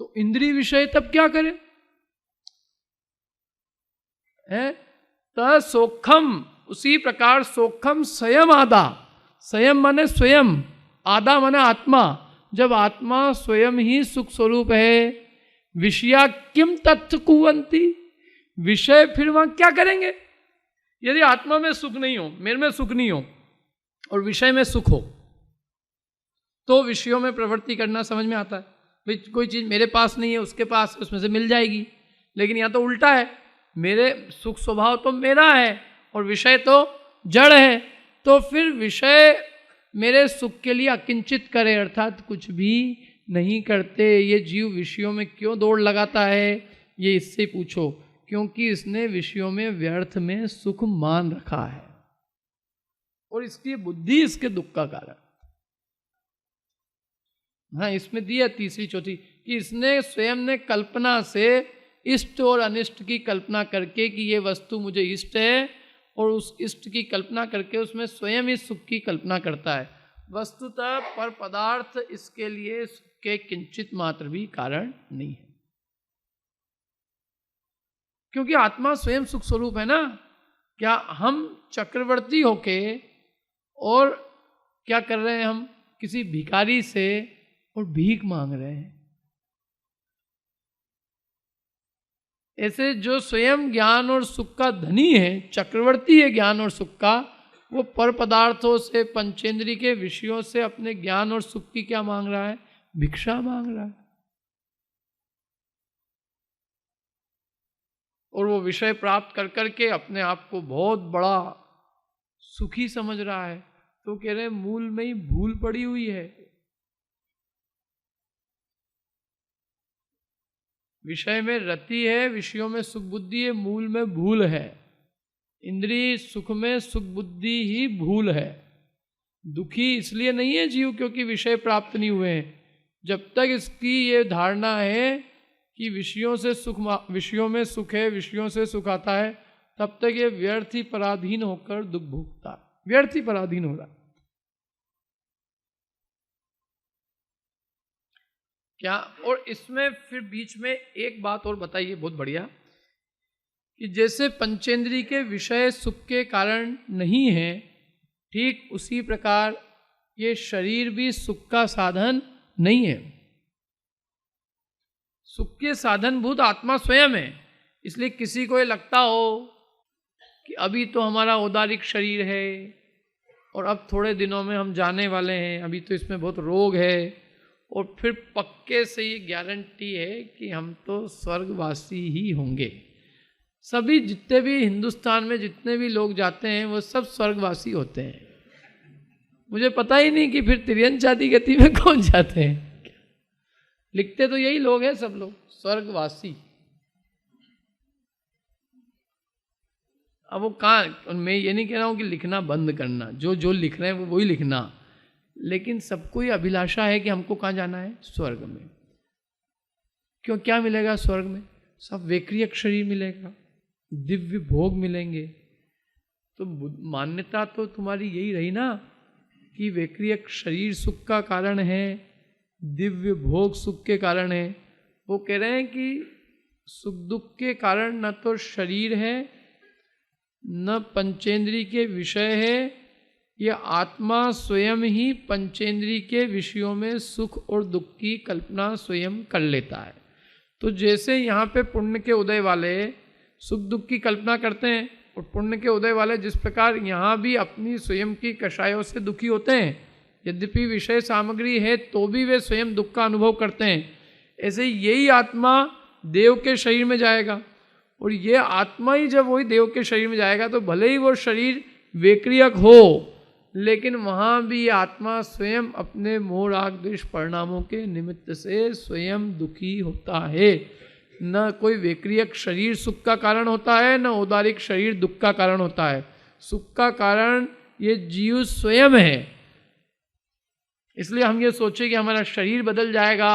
तो इंद्रिय विषय तब क्या करे? सोखम, उसी प्रकार सोखम स्वयं आदा, स्वयं माने स्वयं, आदा माने आत्मा। जब आत्मा स्वयं ही सुख स्वरूप है, विषया किम तत्थ कुवंती, विषय फिर वहां क्या करेंगे? यदि आत्मा में सुख नहीं हो, मेरे में सुख नहीं हो, और विषय में सुख हो तो विषयों में प्रवृत्ति करना समझ में आता है। भाई कोई चीज़ मेरे पास नहीं है, उसके पास, उसमें से मिल जाएगी। लेकिन यहाँ तो उल्टा है, मेरे सुख स्वभाव तो मेरा है और विषय तो जड़ है, तो फिर विषय मेरे सुख के लिए अकिंचित करे, अर्थात कुछ भी नहीं करते। ये जीव विषयों में क्यों दौड़ लगाता है, ये इससे पूछो, क्योंकि इसने विषयों में व्यर्थ में सुख मान रखा है और इसकी बुद्धि इसके दुख का कारण। हाँ, इसमें दी है तीसरी चौथी कि इसने स्वयं ने कल्पना से इष्ट और अनिष्ट की कल्पना करके कि ये वस्तु मुझे इष्ट है, और उस इष्ट की कल्पना करके उसमें स्वयं इस सुख की कल्पना करता है। वस्तुतः पर पदार्थ इसके लिए सुख के किंचित मात्र भी कारण नहीं है, क्योंकि आत्मा स्वयं सुख स्वरूप है ना। क्या हम चक्रवर्ती होके और क्या कर रहे हैं, हम किसी भिखारी से और भीख मांग रहे हैं। ऐसे जो स्वयं ज्ञान और सुख का धनी है, चक्रवर्ती है ज्ञान और सुख का, वो पर पदार्थों से, पंचेंद्रिय के विषयों से अपने ज्ञान और सुख की क्या मांग रहा है, भिक्षा मांग रहा है। और वो विषय प्राप्त कर करके अपने आप को बहुत बड़ा सुखी समझ रहा है। तो कह रहे मूल में ही भूल पड़ी हुई है। विषय में रति है, विषयों में सुख बुद्धि है, मूल में भूल है। इंद्रिय सुख में सुख बुद्धि ही भूल है। दुखी इसलिए नहीं है जीव क्योंकि विषय प्राप्त नहीं हुए हैं। जब तक इसकी ये धारणा है कि विषयों से सुख, विषयों में सुख है, विषयों से सुख आता है, तब तक ये व्यर्थ ही पराधीन होकर दुख भोगता है, व्यर्थ ही पराधीन हो रहा है। क्या, और इसमें फिर बीच में एक बात और बताइए बहुत बढ़िया, कि जैसे पंचेंद्रिय के विषय सुख के कारण नहीं है, ठीक उसी प्रकार ये शरीर भी सुख का साधन नहीं है। सुख के साधनभूत आत्मा स्वयं है। इसलिए किसी को ये लगता हो कि अभी तो हमारा औदारिक शरीर है और अब थोड़े दिनों में हम जाने वाले हैं, अभी तो इसमें बहुत रोग है, और फिर पक्के से ये गारंटी है कि हम तो स्वर्गवासी ही होंगे। सभी जितने भी हिंदुस्तान में जितने भी लोग जाते हैं वो सब स्वर्गवासी होते हैं। मुझे पता ही नहीं कि फिर तिर्यंचादी गति में कौन जाते हैं। लिखते तो यही लोग हैं, सब लोग स्वर्गवासी। अब वो कहाँ, मैं ये नहीं कह रहा हूँ कि लिखना बंद करना, जो जो लिख रहे हैं वो वही लिखना, लेकिन सबको ये अभिलाषा है कि हमको कहाँ जाना है, स्वर्ग में। क्यों, क्या मिलेगा स्वर्ग में? सब वैक्रियक शरीर मिलेगा, दिव्य भोग मिलेंगे। तो मान्यता तो तुम्हारी यही रही ना कि वैक्रियक शरीर सुख का कारण है, दिव्य भोग सुख के कारण है। वो कह रहे हैं कि सुख दुख के कारण न तो शरीर है, न पंचेंद्रिय के विषय है, यह आत्मा स्वयं ही पंचेंद्रिय के विषयों में सुख और दुख की कल्पना स्वयं कर लेता है। तो जैसे यहाँ पे पुण्य के उदय वाले सुख दुख की कल्पना करते हैं, और पुण्य के उदय वाले जिस प्रकार यहाँ भी अपनी स्वयं की कषायों से दुखी होते हैं, यद्यपि विषय सामग्री है तो भी वे स्वयं दुख का अनुभव करते हैं, ऐसे यही आत्मा देव के शरीर में जाएगा। और ये आत्मा ही जब वही देव के शरीर में जाएगा तो भले ही वो शरीर वैक्रियक हो, लेकिन वहाँ भी आत्मा स्वयं अपने मोह राग द्वेष परिणामों के निमित्त से स्वयं दुखी होता है। न कोई वैक्रियक शरीर सुख का कारण होता है, न औदारिक शरीर दुख का कारण होता है। सुख का कारण ये जीव स्वयं है। इसलिए हम ये सोचे कि हमारा शरीर बदल जाएगा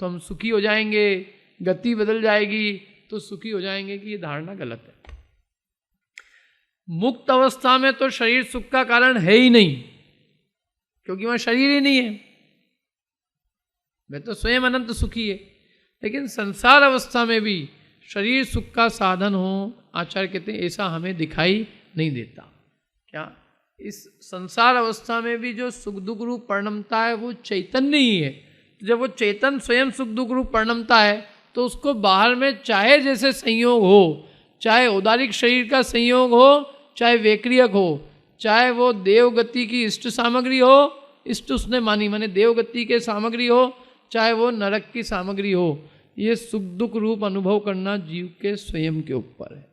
तो हम सुखी हो जाएंगे, गति बदल जाएगी तो सुखी हो जाएंगे, कि ये धारणा गलत है। मुक्त अवस्था में तो शरीर सुख का कारण है ही नहीं, क्योंकि वहां शरीर ही नहीं है, वह तो स्वयं अनंत सुखी है। लेकिन संसार अवस्था में भी शरीर सुख का साधन हो, आचार्य कहते हैं ऐसा हमें दिखाई नहीं देता। क्या, इस संसार अवस्था में भी जो सुख दुख रूप परिणमता है वो चैतन्य ही है। जब वो चेतन स्वयं सुख दुख रूप परिणमता है तो उसको बाहर में चाहे जैसे संयोग हो, चाहे औदारिक शरीर का संयोग हो, चाहे वैक्रियक हो, चाहे वो देवगति की इष्ट सामग्री हो, इष्ट उसने मानी माने देवगति के सामग्री हो, चाहे वो नरक की सामग्री हो, ये सुख दुख रूप अनुभव करना जीव के स्वयं के ऊपर है।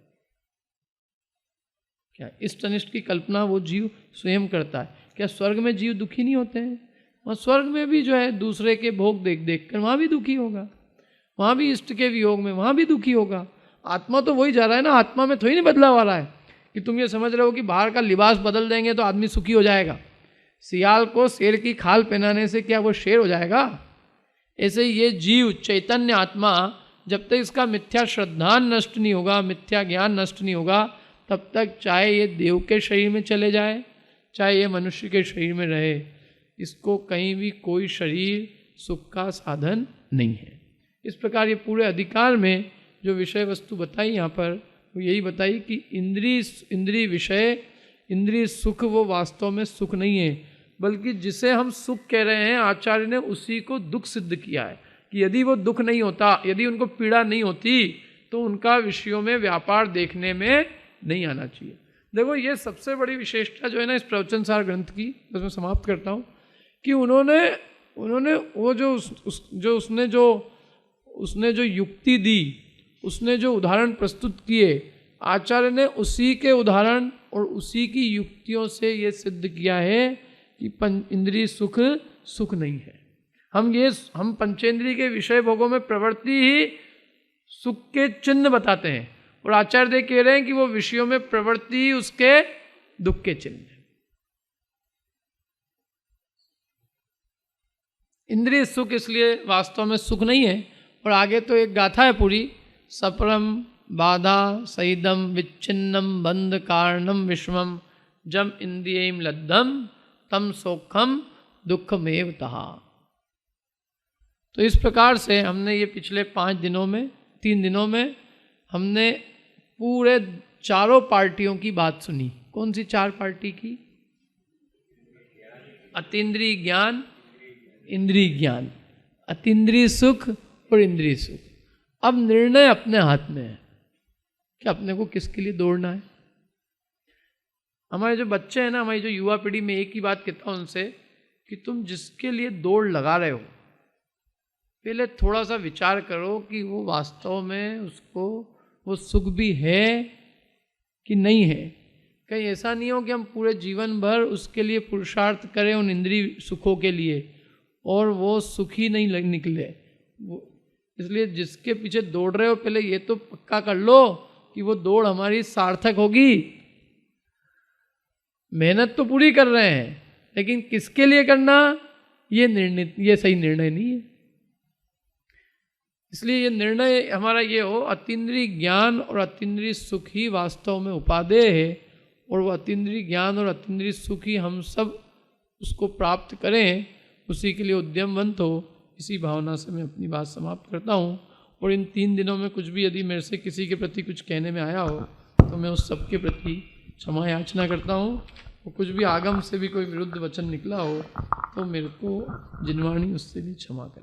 क्या इष्ट अनिष्ट की कल्पना वो जीव स्वयं करता है। क्या स्वर्ग में जीव दुखी नहीं होते हैं? वहाँ स्वर्ग में भी जो है दूसरे के भोग देख देख कर वहाँ भी दुखी होगा, वहाँ भी इष्ट के वियोग में वहाँ भी दुखी होगा। आत्मा तो वही जा रहा है ना, आत्मा में थोड़ी नहीं बदलाव आ रहा है कि तुम ये समझ रहे हो कि बाहर का लिबास बदल देंगे तो आदमी सुखी हो जाएगा। सियाल को शेर की खाल पहनाने से क्या वो शेर हो जाएगा? ऐसे ये जीव चैतन्य आत्मा जब तक इसका मिथ्या श्रद्धा नष्ट नहीं होगा, मिथ्या ज्ञान नष्ट नहीं होगा, तब तक चाहे ये देव के शरीर में चले जाए, चाहे ये मनुष्य के शरीर में रहे, इसको कहीं भी कोई शरीर सुख का साधन नहीं है। इस प्रकार ये पूरे अधिकार में जो विषय वस्तु बताई यहाँ पर वो यही बताई कि इंद्रिय विषय, इंद्रिय सुख वो वास्तव में सुख नहीं है, बल्कि जिसे हम सुख कह रहे हैं आचार्य ने उसी को दुख सिद्ध किया है कि यदि वो दुख नहीं होता, यदि उनको पीड़ा नहीं होती तो उनका विषयों में व्यापार देखने में नहीं आना चाहिए। देखो ये सबसे बड़ी विशेषता जो है ना इस प्रवचन सार ग्रंथ की, बस मैं समाप्त करता हूँ, कि उन्होंने वो उसने जो युक्ति दी, उसने जो उदाहरण प्रस्तुत किए, आचार्य ने उसी के उदाहरण और उसी की युक्तियों से ये सिद्ध किया है कि इंद्रिय सुख सुख नहीं है। हम पंचेंद्रिय के विषय भोगों में प्रवृत्ति ही सुख के चिन्ह बताते हैं, और आचार्य देव कह रहे हैं कि वो विषयों में प्रवृत्ति ही उसके दुख के चिन्ह है। इंद्रिय सुख इसलिए वास्तव में सुख नहीं है। और आगे तो एक गाथा है पूरी, सपरम बाधा सहिदम विच्छिन्नम बंध कारणम विश्वम जम इंद्रियम लद्धम तम सोखम दुखमेव तहा। तो इस प्रकार से हमने ये पिछले 3 दिनों में हमने पूरे चारों पार्टियों की बात सुनी। कौन सी 4 पार्टी की? अतीन्द्रिय ज्ञान, इंद्रिय ज्ञान, अतीन्द्रिय सुख और इंद्रिय सुख। अब निर्णय अपने हाथ में है कि अपने को किसके लिए दौड़ना है। हमारे जो बच्चे हैं ना, हमारी जो युवा पीढ़ी में एक ही बात कहता हूँ उनसे कि तुम जिसके लिए दौड़ लगा रहे हो पहले थोड़ा सा विचार करो कि वो वास्तव में उसको वो सुख भी है कि नहीं है। कहीं ऐसा नहीं हो कि हम पूरे जीवन भर उसके लिए पुरुषार्थ करें उन इंद्रिय सुखों के लिए और वो सुखी नहीं निकले। इसलिए जिसके पीछे दौड़ रहे हो पहले ये तो पक्का कर लो कि वो दौड़ हमारी सार्थक होगी। मेहनत तो पूरी कर रहे हैं लेकिन किसके लिए करना ये सही निर्णय नहीं है। इसलिए ये निर्णय हमारा ये हो, अतीन्द्रिय ज्ञान और अतीन्द्रिय सुख ही वास्तव में उपादेय है, और वो अतीन्द्रिय ज्ञान और अतीन्द्रिय सुख ही हम सब उसको प्राप्त करें, उसी के लिए उद्यमवंत हो। इसी भावना से मैं अपनी बात समाप्त करता हूँ। और इन 3 दिनों में कुछ भी यदि मेरे से किसी के प्रति कुछ कहने में आया हो तो मैं उस सब के प्रति क्षमा याचना करता हूँ। और कुछ भी आगम से भी कोई विरुद्ध वचन निकला हो तो मेरे को जिनवाणी उससे भी क्षमा करें।